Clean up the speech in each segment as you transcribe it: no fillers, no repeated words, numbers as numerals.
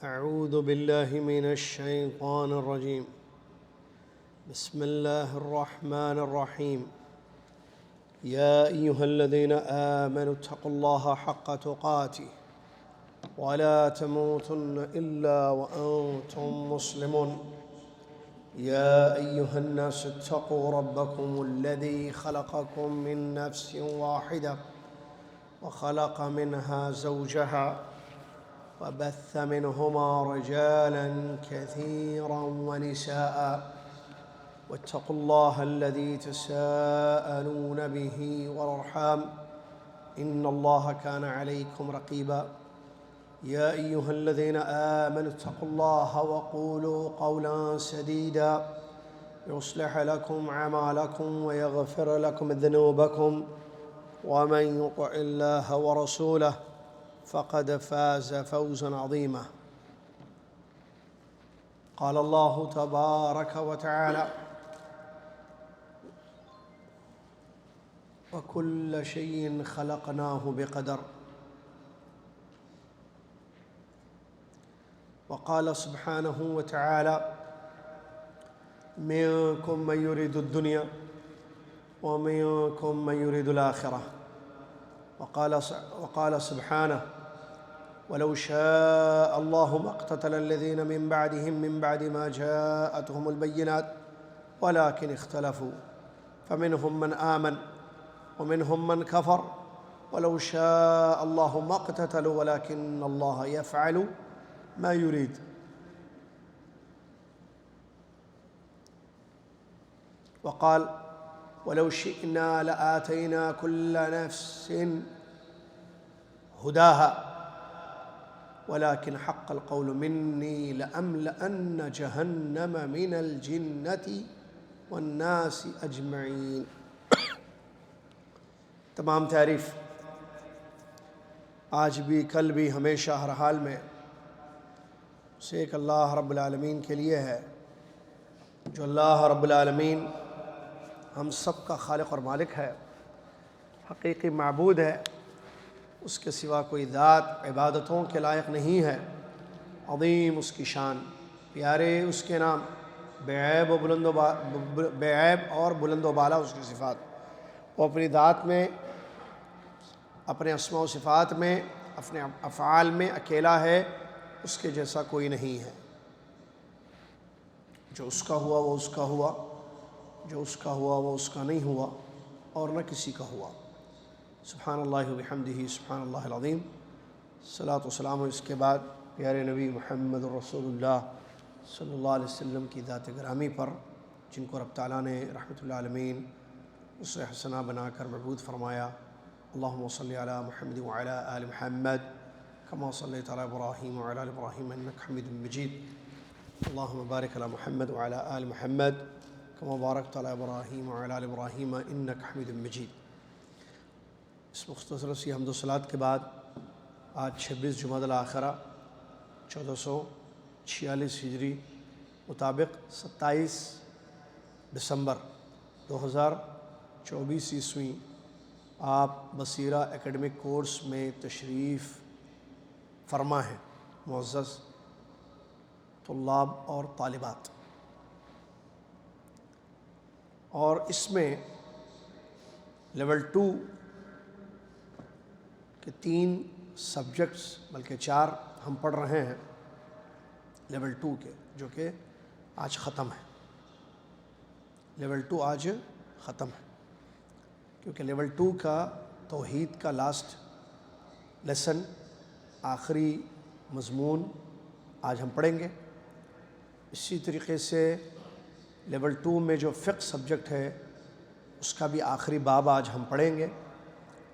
أعوذ بالله من الشيطان الرجيم. بسم الله الرحمن الرحيم. يا أيها الذين آمنوا اتقوا الله حق تقاته ولا تموتن إلا وأنتم مسلمون. يا أيها الناس اتقوا ربكم الذي خلقكم من نفس واحدة وخلق منها زوجها وبث منهما رجالا كثيرا ونساء واتقوا الله الذي تساءلون به والأرحام إن الله كان عليكم رقيبا. يا أيها الذين آمنوا اتقوا الله وقولوا قولا سديدا يصلح لكم أعمالكم ويغفر لكم ذنوبكم ومن يطع الله ورسوله فقد فاز فوزا عظيما. قال الله تبارك وتعالى: وكل شيء خلقناه بقدر. وقال سبحانه وتعالى: منكم من يريد الدنيا ومنكم من يريد الآخرة. وقال سبحانه: ولو شاء الله ما اقتتل الذين من بعدهم من بعد ما جاءتهم البينات ولكن اختلفوا فمنهم من آمن ومنهم من كفر ولو شاء الله ما اقتتلوا ولكن الله يفعل ما يريد. وقال: ولو شئنا لآتينا كل نفس هداها ولكن حق القول مني لأملأن جهنم من الجنة والناس أجمعين. تمام تعریف آج بھی کل بھی ہمیشہ ہر حال میں اسے ایک اللہ رب العالمین کے لیے ہے، جو اللہ رب العالمین ہم سب کا خالق اور مالک ہے، حقیقی معبود ہے، اس کے سوا کوئی ذات عبادتوں کے لائق نہیں ہے۔ عظیم اس کی شان، پیارے اس کے نام، بے عیب اور بلند و بالا اس کی صفات۔ وہ اپنی ذات میں، اپنے اسماء و صفات میں، اپنے افعال میں اکیلا ہے، اس کے جیسا کوئی نہیں ہے۔ جو اس کا ہوا وہ اس کا ہوا، جو اس کا ہوا وہ اس کا نہیں ہوا، اور نہ کسی کا ہوا۔ سبحان اللہ و بحمدہ سبحان اللہ العظیم۔ صلاۃ و سلام اس کے بعد پیارے نبی محمد رسول اللہ صلی اللہ علیہ وسلم کی ذات گرامی پر، جن کو رب تعالیٰ نے رحمۃ العالمین اسوہ حسنہ بنا کر مبعوث فرمایا۔ اللہم صلی علی محمد وعلی آل محمد کما صلیت علی ابراہیم وعلی آل ابراہیم انک حمید مجید۔ اللہم بارک علی محمد وعلی آل محمد کما بارکت علی ابراہیم وعلی آل ابراہیم انک حمید مجید۔ اس مختصر سی حمد و صلوات کے بعد آج 26 جمادی الاخرہ 1446 ہجری مطابق 27 دسمبر 2024 عیسوی آپ بصیرہ اکیڈمک کورس میں تشریف فرما ہیں، معزز طلاب اور طالبات۔ اور اس میں لیول 2 کے 3 سبجیکٹس بلکہ 4 ہم پڑھ رہے ہیں لیول 2 کے، جو کہ آج ختم ہے۔ لیول 2 آج ختم ہے کیونکہ لیول 2 کا توحید کا لاسٹ لیسن، آخری مضمون آج ہم پڑھیں گے۔ اسی طریقے سے لیول 2 میں جو فقہ سبجیکٹ ہے اس کا بھی آخری باب آج ہم پڑھیں گے۔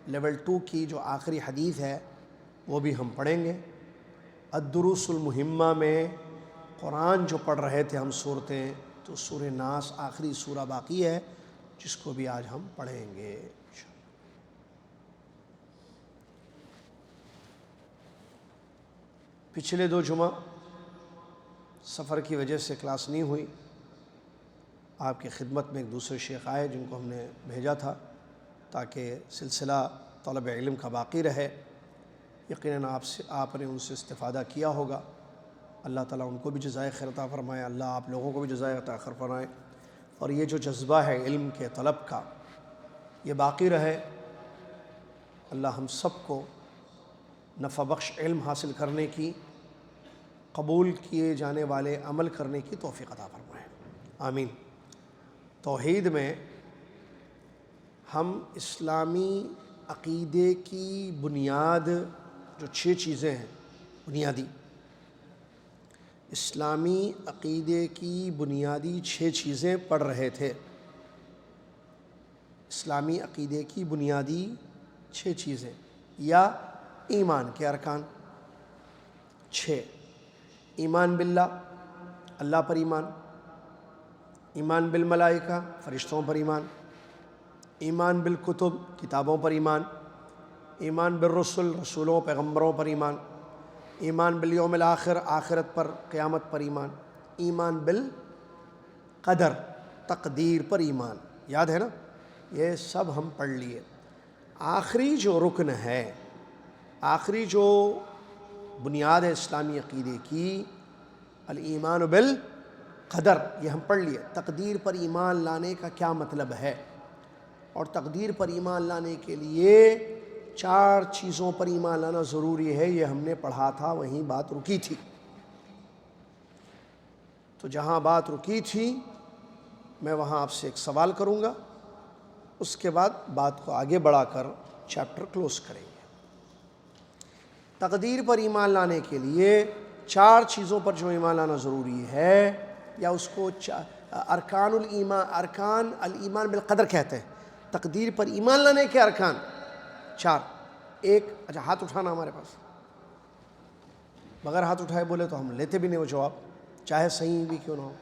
لیول 2 کی جو آخری حدیث ہے وہ بھی ہم پڑھیں گے۔ الدروس المہمہ میں قرآن جو پڑھ رہے تھے ہم صورتیں، تو سورہ ناس آخری سورہ باقی ہے جس کو بھی آج ہم پڑھیں گے۔ پچھلے 2 جمعہ سفر کی وجہ سے کلاس نہیں ہوئی۔ آپ کی خدمت میں ایک دوسرے شیخ آئے جن کو ہم نے بھیجا تھا تاکہ سلسلہ طلب علم کا باقی رہے۔ یقیناً آپ نے ان سے استفادہ کیا ہوگا۔ اللہ تعالیٰ ان کو بھی جزائے خیر عطا فرمائے، اللہ آپ لوگوں کو بھی جزائے عطا خیر فرمائے، اور یہ جو جذبہ ہے علم کے طلب کا یہ باقی رہے۔ اللہ ہم سب کو نفع بخش علم حاصل کرنے کی، قبول کیے جانے والے عمل کرنے کی توفیق عطا فرمائے، آمین۔ توحید میں ہم اسلامی عقیدے کی بنیاد جو 6 چیزیں ہیں بنیادی، اسلامی عقیدے کی بنیادی 6 چیزیں پڑھ رہے تھے۔ اسلامی عقیدے کی بنیادی 6 چیزیں یا ایمان کے ارکان 6۔ ایمان باللہ، اللہ پر ایمان، ایمان بالملائکہ، فرشتوں پر ایمان، ایمان بالکتب، کتابوں پر ایمان، ایمان بالرسل، رسولوں پیغمبروں پر ایمان، ایمان بالیوم الآخر، آخرت پر، قیامت پر ایمان، ایمان بالقدر، تقدیر پر ایمان، یاد ہے نا؟ یہ سب ہم پڑھ لیے۔ آخری جو رکن ہے، آخری جو بنیاد ہے اسلامی عقیدے کی، الایمان بالقدر، یہ ہم پڑھ لیے۔ تقدیر پر ایمان لانے کا کیا مطلب ہے، اور تقدیر پر ایمان لانے کے لیے 4 چیزوں پر ایمان لانا ضروری ہے، یہ ہم نے پڑھا تھا، وہیں بات رکی تھی۔ تو جہاں بات رکی تھی میں وہاں آپ سے ایک سوال کروں گا، اس کے بعد بات کو آگے بڑھا کر چیپٹر کلوز کریں گے۔ تقدیر پر ایمان لانے کے لیے 4 چیزوں پر جو ایمان لانا ضروری ہے، یا اس کو ارکان الایمان بالقدر کہتے ہیں۔ تقدیر پر ایمان لانے کے ارکان 4۔ ایک، اچھا ہاتھ اٹھانا ہمارے پاس، بغیر ہاتھ اٹھائے بولے تو ہم لیتے بھی نہیں وہ جواب، چاہے صحیح بھی کیوں نہ ہو۔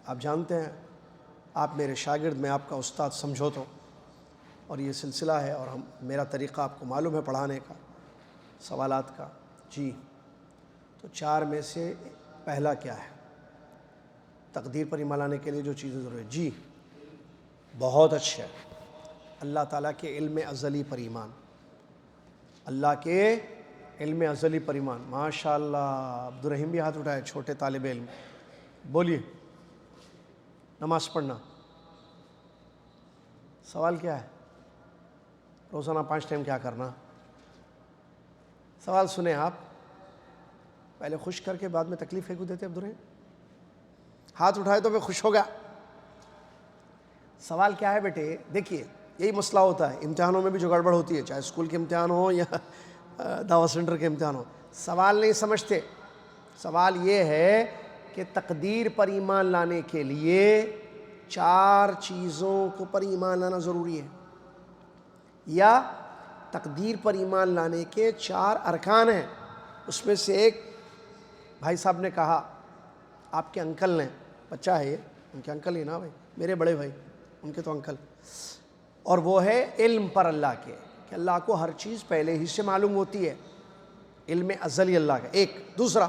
آپ جانتے ہیں آپ میرے شاگرد، میں آپ کا استاد سمجھو تو، اور یہ سلسلہ ہے، اور میرا طریقہ آپ کو معلوم ہے پڑھانے کا، سوالات کا۔ جی، تو 4 میں سے پہلا کیا ہے؟ تقدیر پر ایمان لانے کے لیے جو چیزیں ضروری ہے۔ جی بہت اچھا، اللہ تعالیٰ کے علم ازلی پر ایمان، اللہ کے علم ازلی پر ایمان۔ ماشاء اللہ، عبدالرحیم بھی ہاتھ اٹھائے، چھوٹے طالب علم، بولیے۔ نماز پڑھنا، سوال کیا ہے؟ روزانہ 5 ٹائم کیا کرنا؟ سوال سنیں آپ، پہلے خوش کر کے بعد میں تکلیف ہے کو دیتے عبدالرحیم؟ ہاتھ اٹھائے تو میں خوش ہو گیا۔ سوال کیا ہے بیٹے؟ دیکھیے یہی مسئلہ ہوتا ہے امتحانوں میں بھی جو گڑبڑ ہوتی ہے، چاہے اسکول کے امتحان ہو یا دعوت سینٹر کے امتحان ہو، سوال نہیں سمجھتے۔ سوال یہ ہے کہ تقدیر پر ایمان لانے کے لیے 4 چیزوں کو پر ایمان لانا ضروری ہے، یا تقدیر پر ایمان لانے کے 4 ارکان ہیں۔ اس میں سے ایک بھائی صاحب نے کہا، آپ کے انکل نے، بچہ ہے یہ، ان کے انکل ہی نا بھائی، میرے بڑے بھائی، ان کے تو انکل، اور وہ ہے علم پر اللہ کے، کہ اللہ کو ہر چیز پہلے ہی سے معلوم ہوتی ہے، علم ازلی اللہ کا۔ ایک، دوسرا،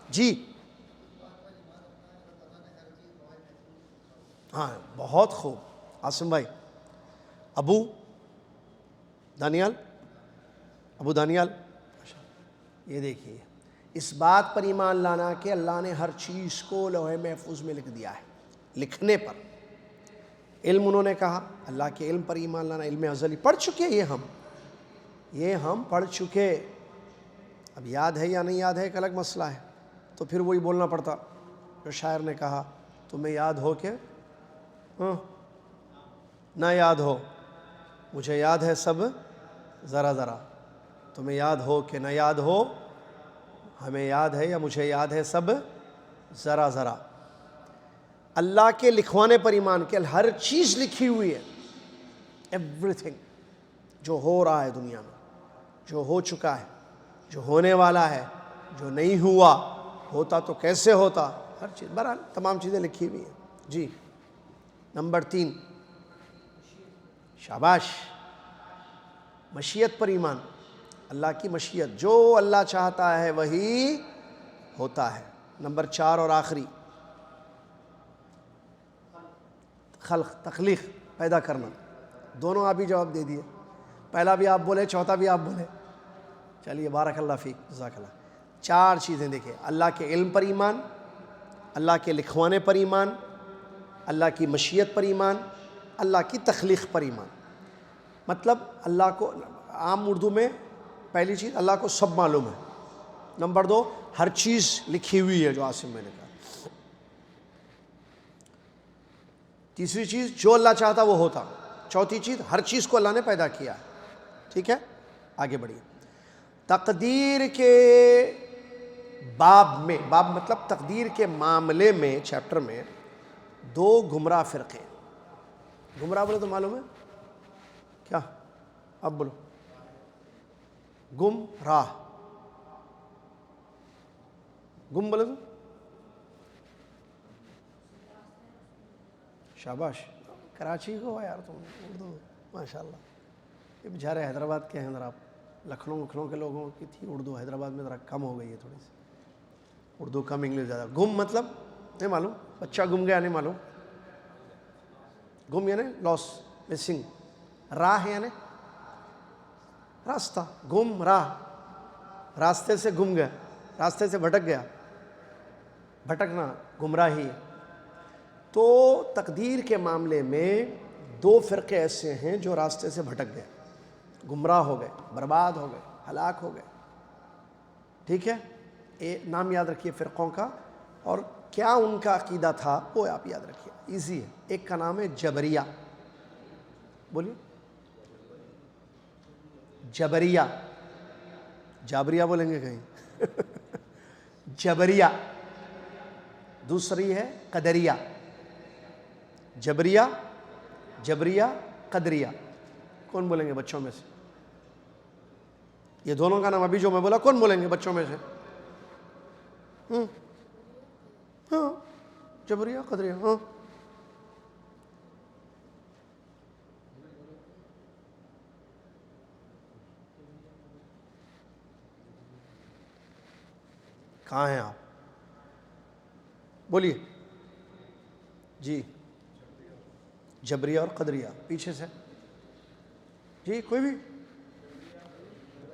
جی ہاں بہت خوب عاصم بھائی، ابو دانیال، یہ دیکھیے، اس بات پر ایمان لانا کہ اللہ نے ہر چیز کو لوح محفوظ میں لکھ دیا ہے، لکھنے پر۔ علم انہوں نے کہا، اللہ کے علم پر ایمان لانا، علم ازلی پڑھ چکے، یہ ہم پڑھ چکے، اب یاد ہے یا نہیں یاد ہے ایک الگ مسئلہ ہے، تو پھر وہی بولنا پڑتا جو شاعر نے کہا، تمہیں یاد ہو کہ نہ یاد ہو، مجھے یاد ہے سب ذرا ذرا، تمہیں یاد ہو کہ نہ یاد ہو، ہمیں یاد ہے یا مجھے یاد ہے سب ذرا ذرا۔ اللہ کے لکھوانے پر ایمان کہ ہر چیز لکھی ہوئی ہے، ایوری تھنگ، جو ہو رہا ہے دنیا میں، جو ہو چکا ہے، جو ہونے والا ہے، جو نہیں ہوا، ہوتا تو کیسے ہوتا، ہر چیز، بہرحال تمام چیزیں لکھی ہوئی ہیں۔ جی نمبر 3، شاباش، مشیت پر ایمان، اللہ کی مشیت، جو اللہ چاہتا ہے وہی ہوتا ہے۔ نمبر 4 اور آخری، خلق، تخلیق، پیدا کرنا۔ دونوں آپ ہی جواب دے دیے، پہلا بھی آپ بولے، چوتھا بھی آپ بولے، چلیے بارک اللہ فیک، جزاک اللہ۔ 4 چیزیں دیکھیں، اللہ کے علم پر ایمان، اللہ کے لکھوانے پر ایمان، اللہ کی مشیت پر ایمان، اللہ کی تخلیق پر ایمان۔ مطلب اللہ کو عام اردو میں پہلی چیز اللہ کو سب معلوم ہے، نمبر 2 ہر چیز لکھی ہوئی ہے جو عاصم میں نے کہا، تیسری چیز جو اللہ چاہتا وہ ہوتا، چوتھی چیز ہر چیز کو اللہ نے پیدا کیا ہے۔ ٹھیک ہے، آگے بڑھیے۔ تقدیر کے باب میں، باب مطلب تقدیر کے معاملے میں، چیپٹر میں 2 گمراہ فرقے۔ گمراہ بولے تو معلوم ہے کیا؟ اب بولو، گم راہ، گم بولے تو شاباش، کراچی کو ہے یار تم، اردو ماشاءاللہ۔ یہ بیچارے حیدرآباد کے ہیں، ذرا لکھنؤ کے لوگوں کی تھی اردو، حیدرآباد میں ذرا کم ہو گئی ہے تھوڑی سی اردو، کم انگلش زیادہ۔ گم مطلب نہیں معلوم، بچہ گم گیا نہیں معلوم، گم یعنی لاس، مسنگ، راہ یعنی راستہ، گم راہ، راستے سے گم گیا، راستے سے بھٹک گیا، بھٹکنا گمراہی ہے۔ تو تقدیر کے معاملے میں 2 فرقے ایسے ہیں جو راستے سے بھٹک گئے، گمراہ ہو گئے، برباد ہو گئے، ہلاک ہو گئے۔ ٹھیک ہے، نام یاد رکھیے فرقوں کا، اور کیا ان کا عقیدہ تھا وہ آپ یاد رکھیے، ایزی ہے۔ ایک کا نام ہے جبریہ، بولیے جبریہ، جابریہ بولیں گے کہیں جبریہ۔ دوسری ہے قدریہ، جبریہ، جبریہ، قدریہ۔ کون بولیں گے بچوں میں سے؟ یہ دونوں کا نام ابھی جو میں بولا کون بولیں گے بچوں میں سے؟ ہاں، جبریہ، قدریہ، ہاں۔ کہاں ہیں آپ؟ بولیے جی، جبریہ اور قدریہ، پیچھے سے جی، کوئی بھی؟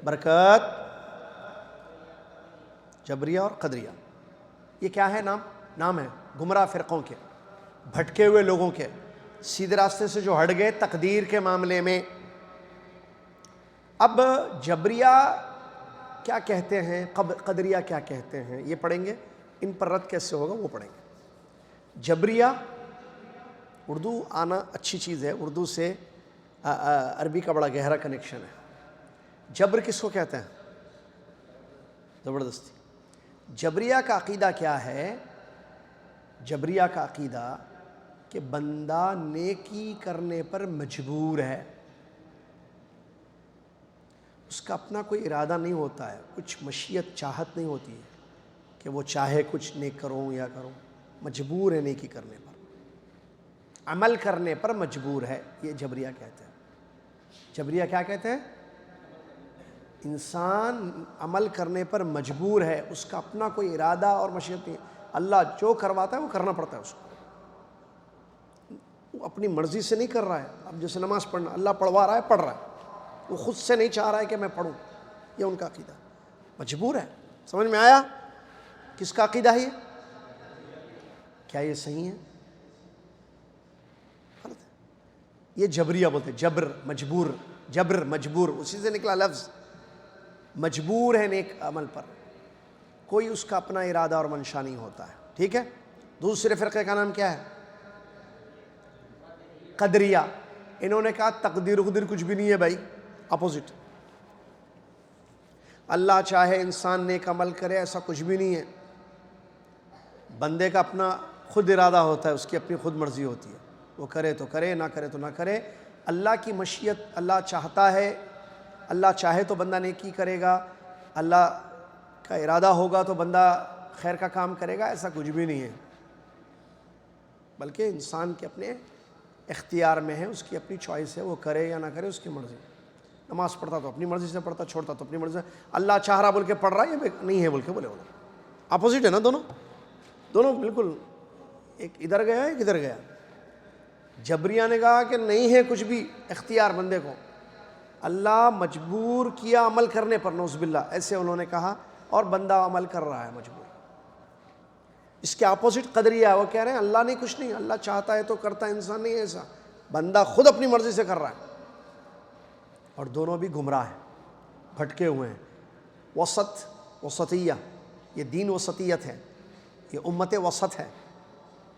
برکت، جبریہ اور قدریہ، یہ کیا ہے؟ نام ہے گمراہ فرقوں کے، بھٹکے ہوئے لوگوں کے، سیدھے راستے سے جو ہٹ گئے تقدیر کے معاملے میں۔ اب جبریہ کیا کہتے ہیں، قدریہ کیا کہتے ہیں، یہ پڑھیں گے، ان پر رد کیسے ہوگا وہ پڑھیں گے۔ جبریہ، اردو آنا اچھی چیز ہے، اردو سے عربی کا بڑا گہرا کنیکشن ہے۔ جبر کس کو کہتے ہیں؟ زبردستی۔ جبریہ کا عقیدہ کیا ہے؟ جبریہ کا عقیدہ کہ بندہ نیکی کرنے پر مجبور ہے، اس کا اپنا کوئی ارادہ نہیں ہوتا ہے، کچھ مشیت چاہت نہیں ہوتی ہے کہ وہ چاہے کچھ نیک کروں یا کروں، مجبور ہے نیکی کرنے پر، عمل کرنے پر مجبور ہے، یہ جبریہ کہتے ہیں۔ جبریہ کیا کہتے ہیں؟ انسان عمل کرنے پر مجبور ہے، اس کا اپنا کوئی ارادہ اور مشیت نہیں، اللہ جو کرواتا ہے وہ کرنا پڑتا ہے اس کو، وہ اپنی مرضی سے نہیں کر رہا ہے۔ اب جیسے نماز پڑھنا، اللہ پڑھوا رہا ہے، پڑھ رہا ہے، وہ خود سے نہیں چاہ رہا ہے کہ میں پڑھوں، یہ ان کا عقیدہ، مجبور ہے۔ سمجھ میں آیا کس کا عقیدہ ہے یہ؟ کیا یہ صحیح ہے؟ غلط ہے۔ یہ جبریہ بولتے ہیں، جبر، مجبور، جبر مجبور، اسی سے نکلا لفظ، مجبور ہے نیک عمل پر، کوئی اس کا اپنا ارادہ اور منشا نہیں ہوتا ہے۔ ٹھیک ہے، دوسرے فرقے کا نام کیا ہے؟ قدریہ۔ انہوں نے کہا تقدیر قدر کچھ بھی نہیں ہے بھائی، اپوزٹ، اللہ چاہے انسان نیک عمل کرے ایسا کچھ بھی نہیں ہے، بندے کا اپنا خود ارادہ ہوتا ہے، اس کی اپنی خود مرضی ہوتی ہے، وہ کرے تو کرے، نہ کرے تو نہ کرے۔ اللہ کی مشیت، اللہ چاہتا ہے، اللہ چاہے تو بندہ نیکی کرے گا، اللہ کا ارادہ ہوگا تو بندہ خیر کا کام کرے گا، ایسا کچھ بھی نہیں ہے، بلکہ انسان کے اپنے اختیار میں ہے، اس کی اپنی چوائس ہے، وہ کرے یا نہ کرے اس کی مرضی۔ نماز پڑھتا تو اپنی مرضی سے پڑھتا، چھوڑتا تو اپنی مرضی سے، اللہ چاہ رہا بول کے پڑھ رہا ہے، یہ نہیں ہے بول کے بولے، اپوزٹ ہے نا دونوں بالکل، ایک ادھر گیا ایک ادھر گیا۔ جبریہ نے کہا کہ نہیں ہے کچھ بھی اختیار بندے کو، اللہ مجبور کیا عمل کرنے پر، نعوذ باللہ، ایسے انہوں نے کہا، اور بندہ عمل کر رہا ہے مجبور. اس کے اپوزٹ قدریہ ہے، وہ کہہ رہے ہیں اللہ نہیں کچھ نہیں، اللہ چاہتا ہے تو کرتا ہے، انسان نہیں ایسا، بندہ خود اپنی مرضی سے کر رہا ہے. اور دونوں بھی گمراہ ہیں، بھٹکے ہوئے ہیں. وسطیہ، یہ دین وسطیت ہے، یہ امت وسط ہے.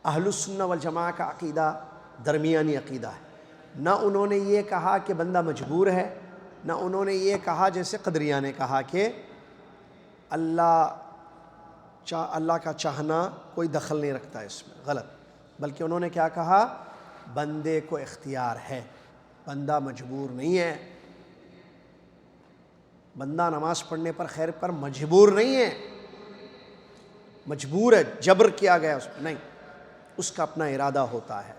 اہل السنہ والجماعہ کا عقیدہ درمیانی عقیدہ ہے. نہ انہوں نے یہ کہا کہ بندہ مجبور ہے، نہ انہوں نے یہ کہا جیسے قدریہ نے کہا کہ اللہ کا چاہنا کوئی دخل نہیں رکھتا اس میں، غلط. بلکہ انہوں نے کیا کہا؟ بندے کو اختیار ہے، بندہ مجبور نہیں ہے. بندہ نماز پڑھنے پر خیر پر مجبور نہیں ہے، مجبور ہے، جبر کیا گیا اس میں نہیں، اس کا اپنا ارادہ ہوتا ہے،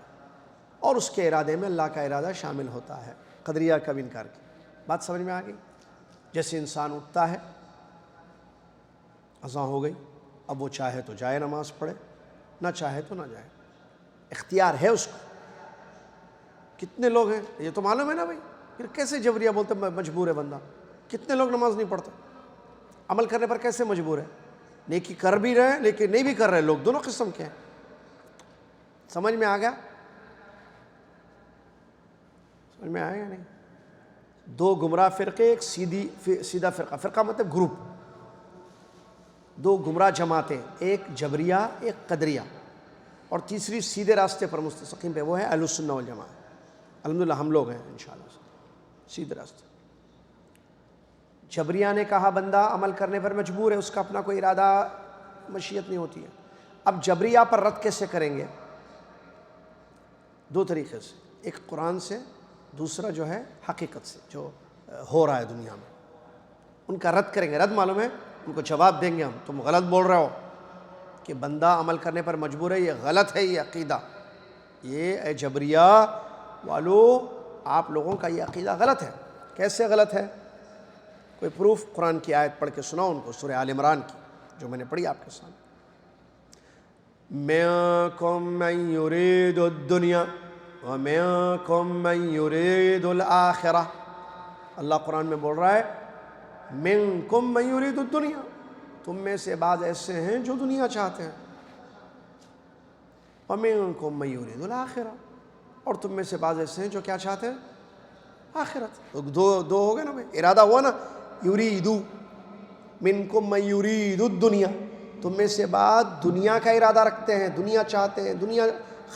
اور اس کے ارادے میں اللہ کا ارادہ شامل ہوتا ہے. قدریہ کا بھی انکار کیا. بات سمجھ میں آ گئی؟ جیسے انسان اٹھتا ہے، اذان ہو گئی، اب وہ چاہے تو جائے نماز پڑھے، نہ چاہے تو نہ جائے، اختیار ہے اس کو. کتنے لوگ ہیں یہ تو معلوم ہے نا بھائی، پھر کیسے جبریہ بولتے مجبور ہے بندہ؟ کتنے لوگ نماز نہیں پڑھتے، عمل کرنے پر کیسے مجبور ہے؟ نیکی کر بھی رہے ہیں لیکن نہیں بھی کر رہے لوگ، دونوں قسم کے ہیں. سمجھ میں آ گیا؟ سمجھ میں آیا یا نہیں؟ دو گمراہ فرقے، ایک سیدھا فرقہ، فرقہ مطلب گروپ، دو گمراہ جماعتیں، ایک جبریہ ایک قدریہ، اور تیسری سیدھے راستے پر مستقیم پہ، وہ ہے اہل السنہ والجماعہ. الحمدللہ ہم لوگ ہیں انشاءاللہ سیدھے راستے. جبریہ نے کہا بندہ عمل کرنے پر مجبور ہے، اس کا اپنا کوئی ارادہ مشیت نہیں ہوتی ہے. اب جبریہ پر رد کیسے کریں گے؟ دو طریقے سے، ایک قرآن سے، دوسرا جو ہے حقیقت سے، جو ہو رہا ہے دنیا میں. ان کا رد کریں گے. رد معلوم ہے، ان کو جواب دیں گے ہم، تم غلط بول رہے ہو کہ بندہ عمل کرنے پر مجبور ہے، یہ غلط ہے، یہ عقیدہ، یہ اے جبریہ والو آپ لوگوں کا یہ عقیدہ غلط ہے. کیسے غلط ہے؟ کوئی پروف؟ قرآن کی آیت پڑھ کے سناؤ ان کو، سورہ آل عمران کی جو میں نے پڑھی آپ کے سامنے. مِنْكُمْ مَنْ يُرِيدُ الدُّنْيَا وَمِنْكُمْ مَنْ يُرِيدُ الْآخِرَةَ. اللہ قرآن میں بول رہا ہے مِنْكُمْ مَنْ يُرِيدُ الدُّنْيَا، تم میں سے بعض ایسے ہیں جو دنیا چاہتے ہیں، وَمِنْكُمْ مَنْ يُرِيدُ الْآخِرَةَ، اور تم میں سے بعض ایسے ہیں جو کیا چاہتے ہیں؟ آخرت. دو ہو گئے نا بھائی، ارادہ ہوا نا. یریدو، منکم من یرید الدنیا، تم میں سے بعض دنیا کا ارادہ رکھتے ہیں، دنیا چاہتے ہیں، دنیا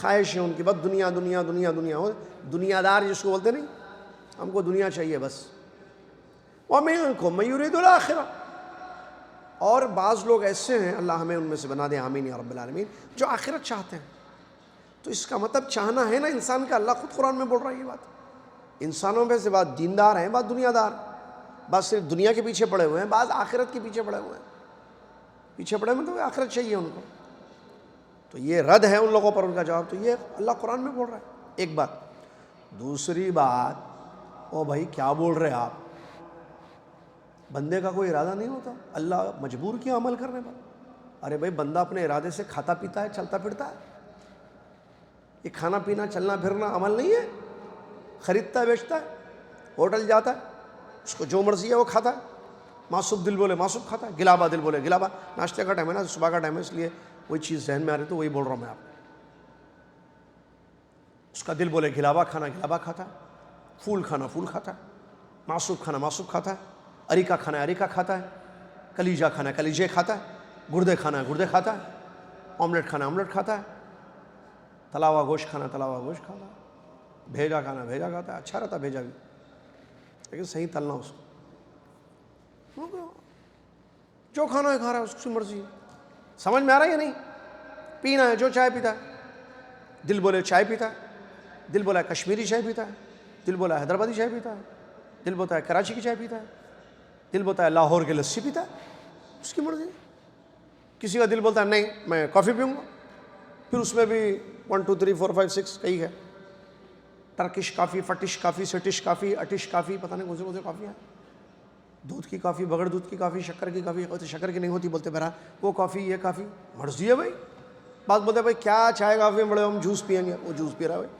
خواہش ہے ان کی، بس دنیا دنیا دنیا دنیا ہو، دنیا دار جس کو بولتے نہیں، ہم کو دنیا چاہیے بس. ومنکم من یرید الآخرہ، اور بعض لوگ ایسے ہیں، اللہ ہمیں ان میں سے بنا دے، آمین یا رب العالمین، جو آخرت چاہتے ہیں. تو اس کا مطلب چاہنا ہے نا انسان کا. اللہ خود قرآن میں بول رہا ہے یہ بات. انسانوں میں سے بعض دیندار ہیں، بعض دنیا دار، بعض صرف دنیا کے پیچھے پڑے ہوئے ہیں، بعض آخرت کے پیچھے پڑے ہوئے ہیں. پیچھے پڑے ہوئے تو آخرت چاہیے ان کو. تو یہ رد ہے ان لوگوں پر ان کا جواب. تو یہ اللہ قرآن میں بول رہا ہے ایک بات. دوسری بات، او بھائی کیا بول رہے آپ، بندے کا کوئی ارادہ نہیں ہوتا، اللہ مجبور کیا عمل کرنے پر؟ ارے بھائی بندہ اپنے ارادے سے کھاتا پیتا ہے، چلتا پھرتا ہے. یہ کھانا پینا چلنا پھرنا عمل نہیں ہے. خریدتا ہے، بیچتا ہے، ہوٹل جاتا ہے، اس کو جو مرضی ہے وہ کھاتا ہے. معصوب دل بولے معصوب کھاتا ہے، گلابہ دل بولے گلابہ. ناشتے کا ٹائم ہے نا، صبح کا ٹائم ہے، اس لیے وہی چیز ذہن میں آ رہی تو وہی بول رہا ہوں میں آپ کو. اس کا دل بولے گلابہ کھانا گلابہ کھاتا ہے، پھول کھانا پھول کھاتا ہے، معصوب کھانا معصوب کھاتا ہے، اریکہ کھانا اریکہ کھاتا ہے، کلیجہ کھانا کلیجے کھاتا ہے، گردے کھانا گردے کھاتا ہے، آملیٹ کھانا آملیٹ کھاتا ہے، تلا ہوا گوشت کھانا تلا ہوا گوشت کھاتا ہے، بھیجا کھانا بھیجا کھاتا ہے. اچھا رہتا بھیجا بھی، لیکن صحیح تلنا اس کو. جو کھانا ہے کھا رہا ہے، اس کی مرضی ہے. سمجھ میں آ رہا ہے یا نہیں؟ پینا ہے جو چائے پیتا ہے، دل بولے چائے پیتا ہے، دل بولا ہے کشمیری چائے پیتا ہے، دل بولا ہے حیدرآبادی چائے پیتا ہے، دل بولتا ہے کراچی کی چائے پیتا ہے، دل بولتا ہے لاہور کی لسی پیتا ہے. اس کی مرضی. کسی کا دل بولتا ہے نہیں میں کافی پیوں گا، پھر اس میں بھی 1 2 3 4 5 6 کئی ہے، ٹرکش کافی، فٹش کافی، سٹش کافی، اٹش کافی، پتہ نہیں کون سے کافی ہیں. دودھ کی کافی، بغیر دودھ کی کافی، شکر کی کافی، شکر کی نہیں ہوتی بولتے بہرحال وہ کافی یہ کافی. مرضی ہے بھائی. بعض بولتے ہیں بھائی کیا چائے کافی میں بڑے ہم جوس پئیں گے، وہ جوس پی رہا ہے بھائی.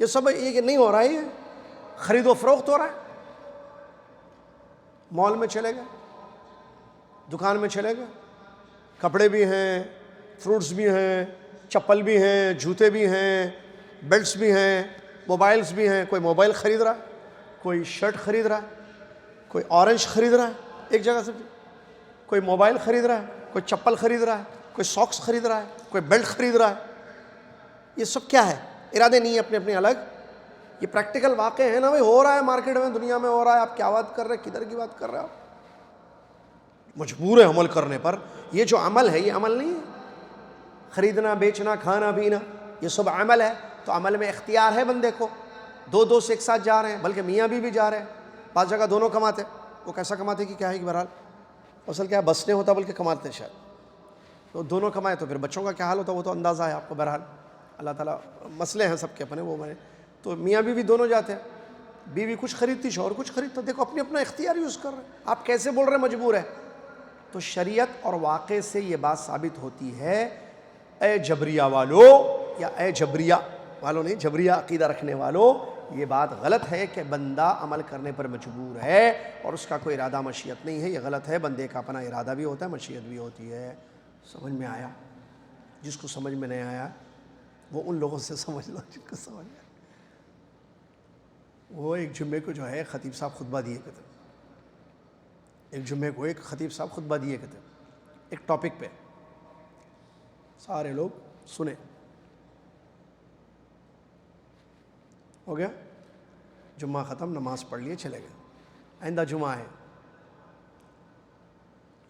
یہ سب یہ نہیں ہو رہا ہے، یہ خرید و فروخت ہو رہا ہے. مال میں چلے گئے، دکان میں چلے گئے، کپڑے بھی ہیں، فروٹس بھی ہیں، چپل بھی ہیں، جوتے بھی ہیں، بیلٹس بھی ہیں، موبائلس بھی ہیں. کوئی موبائل خرید رہا ہے، کوئی شرٹ خرید رہا ہے، کوئی اورنج خرید رہا ہے ایک جگہ سے، کوئی موبائل خرید رہا ہے، کوئی چپل خرید رہا ہے، کوئی ساکس خرید رہا ہے، کوئی بیلٹ خرید رہا ہے. یہ سب کیا ہے؟ ارادے نہیں ہیں اپنے اپنے الگ. یہ پریکٹیکل واقع ہے نا بھائی، ہو رہا ہے مارکیٹ میں، دنیا میں ہو رہا ہے. آپ کیا بات کر رہے ہیں؟ کدھر کی بات کر رہے ہیں آپ؟ مجبور ہے عمل کرنے پر. یہ جو عمل ہے یہ عمل نہیں ہے. خریدنا، بیچنا، کھانا پینا یہ سب عمل ہے. تو عمل میں اختیار ہے بندے کو. دو سے ایک ساتھ جا رہے ہیں، بلکہ میاں بیوی بھی جا رہے ہیں. بعض جگہ دونوں کماتے. وہ کیسا کماتے کہ کیا ہے کہ بہرحال اصل کیا ہے، بس نہیں ہوتا بلکہ کماتے شاید. تو دونوں کمائے تو پھر بچوں کا کیا حال ہوتا ہے وہ تو اندازہ ہے آپ کو. بہرحال اللہ تعالیٰ مسئلے ہیں سب کے اپنے، وہ میں تو میاں بیوی دونوں جاتے ہیں. بیوی کچھ خریدتی، شوہر کچھ خریدتا. دیکھو اپنی اپنا اختیار یوز کر رہے ہیں. آپ کیسے بول رہے ہیں مجبور ہے؟ تو شریعت اور واقع سے یہ بات ثابت ہوتی ہے، اے جبریہ والو، یا اے جبریہ والو نہیں، جبریہ عقیدہ رکھنے والو، یہ بات غلط ہے کہ بندہ عمل کرنے پر مجبور ہے اور اس کا کوئی ارادہ مشیت نہیں ہے. یہ غلط ہے. بندے کا اپنا ارادہ بھی ہوتا ہے، مشیت بھی ہوتی ہے. سمجھ میں آیا؟ جس کو سمجھ میں نہیں آیا وہ ان لوگوں سے سمجھ لو جن کو سمجھ میں آیا. وہ ایک جمعے کو جو ہے خطیب صاحب خطبہ دیے کرتے، ایک جمعے کو ایک خطیب صاحب خطبہ دیے کرتے ایک ٹاپک پہ. سارے لوگ سنے، ہو گیا جمعہ ختم، نماز پڑھ لیے، چلے گئے. آئندہ جمعہ ہے،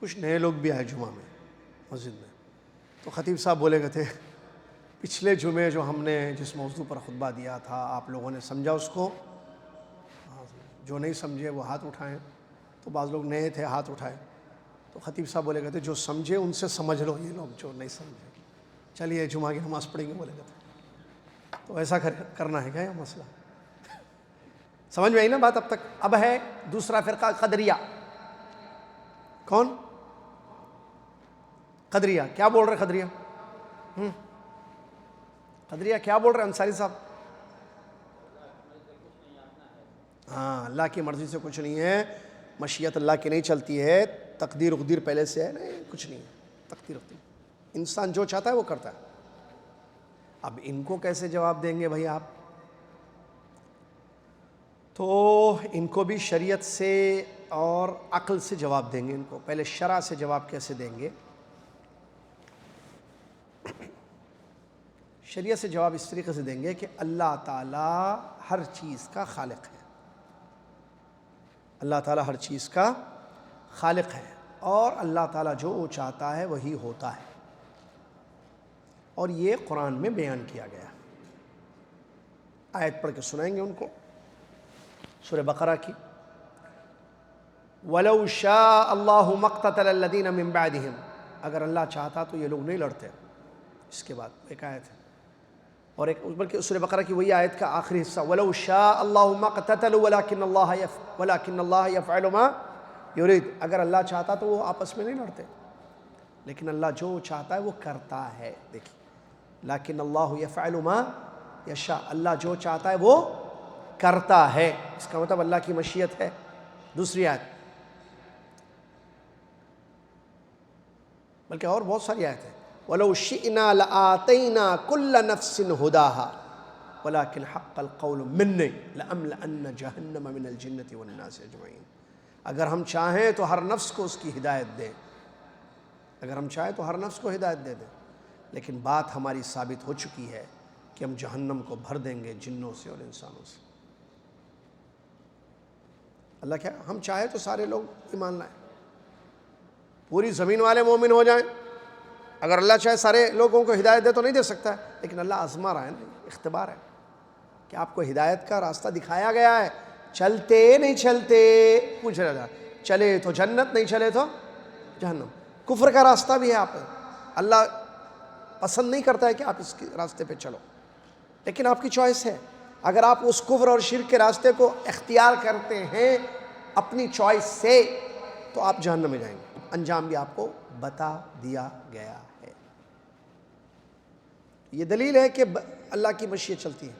کچھ نئے لوگ بھی آئے جمعہ میں مسجد میں. تو خطیب صاحب بولے گئے تھے، پچھلے جمعے جو ہم نے جس موضوع پر خطبہ دیا تھا آپ لوگوں نے سمجھا اس کو؟ جو نہیں سمجھے وہ ہاتھ اٹھائیں. تو بعض لوگ نئے تھے، ہاتھ اٹھائے. تو خطیب صاحب بولے گئے تھے جو سمجھے ان سے سمجھ لو، یہ لوگ جو نہیں سمجھے چلیے جمعہ کی نماز پڑھیں گے. بولے گئے تھے تو ایسا کرنا ہے کیا یہ مسئلہ؟ سمجھ میں آئی نا بات اب تک؟ اب ہے دوسرا فرقہ قدریہ. کون؟ قدریہ. کیا بول رہے قدریہ؟ قدریہ کیا بول رہے انصاری صاحب؟ ہاں، اللہ کی مرضی سے کچھ نہیں ہے، مشیت اللہ کی نہیں چلتی ہے، تقدیر اقدیر پہلے سے ہے نہیں، کچھ نہیں ہے. تقدیر اقدیر انسان جو چاہتا ہے وہ کرتا ہے. اب ان کو کیسے جواب دیں گے بھائی آپ؟ تو ان کو بھی شریعت سے اور عقل سے جواب دیں گے. ان کو پہلے شرع سے جواب کیسے دیں گے؟ شریعت سے جواب اس طریقے سے دیں گے کہ اللہ تعالیٰ ہر چیز کا خالق ہے. اللہ تعالیٰ ہر چیز کا خالق ہے اور اللہ تعالیٰ جو وہ چاہتا ہے وہی ہوتا ہے. اور یہ قرآن میں بیان کیا گیا. آیت پڑھ کے سنائیں گے ان کو، سورہ بقرہ کی. وَلَوْ شَاءَ اللَّهُ مَا اقْتَتَلَ الَّذِينَ مِن بَعْدِهِمْ، اگر اللہ چاہتا تو یہ لوگ نہیں لڑتے. اس کے بعد ایک آیت ہے اور ایک، بلکہ سورہ بقرہ کی وہی آیت کا آخری حصہ، وَلَوْ شَاءَ اللَّهُ مَا اقْتَتَلُوا وَلَكِنَّ اللَّهَ يَفْعَلُ مَا يُرِيدُ. اگر اللہ چاہتا تو وہ آپس میں نہیں لڑتے، لیکن اللہ جو چاہتا ہے وہ کرتا ہے. دیکھیے، لیکن اللہ یفعل ما یشاء، اللہ جو چاہتا ہے وہ کرتا ہے. اس کا مطلب اللہ کی مشیت ہے. دوسری آیت، بلکہ اور بہت ساری آیت ہیں، وَلَوْ شِئْنَا لَآتَيْنَا كُلَّ نَفْسٍ هُدَاهَا وَلَكِنْ حَقَّ الْقَوْلُ مِنِّي لَأَمْلَأَنَّ جَهَنَّمَ مِنَ الْجِنَّةِ وَالنَّاسِ أَجْمَعِينَ. اگر ہم چاہیں تو ہر نفس کو اس کی ہدایت دیں، اگر ہم چاہیں تو ہر نفس کو ہدایت دے دیں، لیکن بات ہماری ثابت ہو چکی ہے کہ ہم جہنم کو بھر دیں گے جنوں سے اور انسانوں سے. اللہ کیا، ہم چاہے تو سارے لوگ ایمان لائیں، پوری زمین والے مومن ہو جائیں. اگر اللہ چاہے سارے لوگوں کو ہدایت دے تو نہیں دے سکتا ہے، لیکن اللہ آزما رہا ہے نا، اختبار ہے کہ آپ کو ہدایت کا راستہ دکھایا گیا ہے. چلتے نہیں چلتے، پوچھ رہا تھا، چلے تو جنت، نہیں چلے تو جہنم. کفر کا راستہ بھی ہے، آپ اللہ پسند نہیں کرتا ہے کہ آپ اس کے راستے پہ چلو، لیکن آپ کی چوائس ہے. اگر آپ اس کفر اور شرک کے راستے کو اختیار کرتے ہیں اپنی چوائس سے تو آپ جہنم میں جائیں گے. انجام بھی آپ کو بتا دیا گیا ہے. یہ دلیل ہے کہ اللہ کی مشیت چلتی ہے.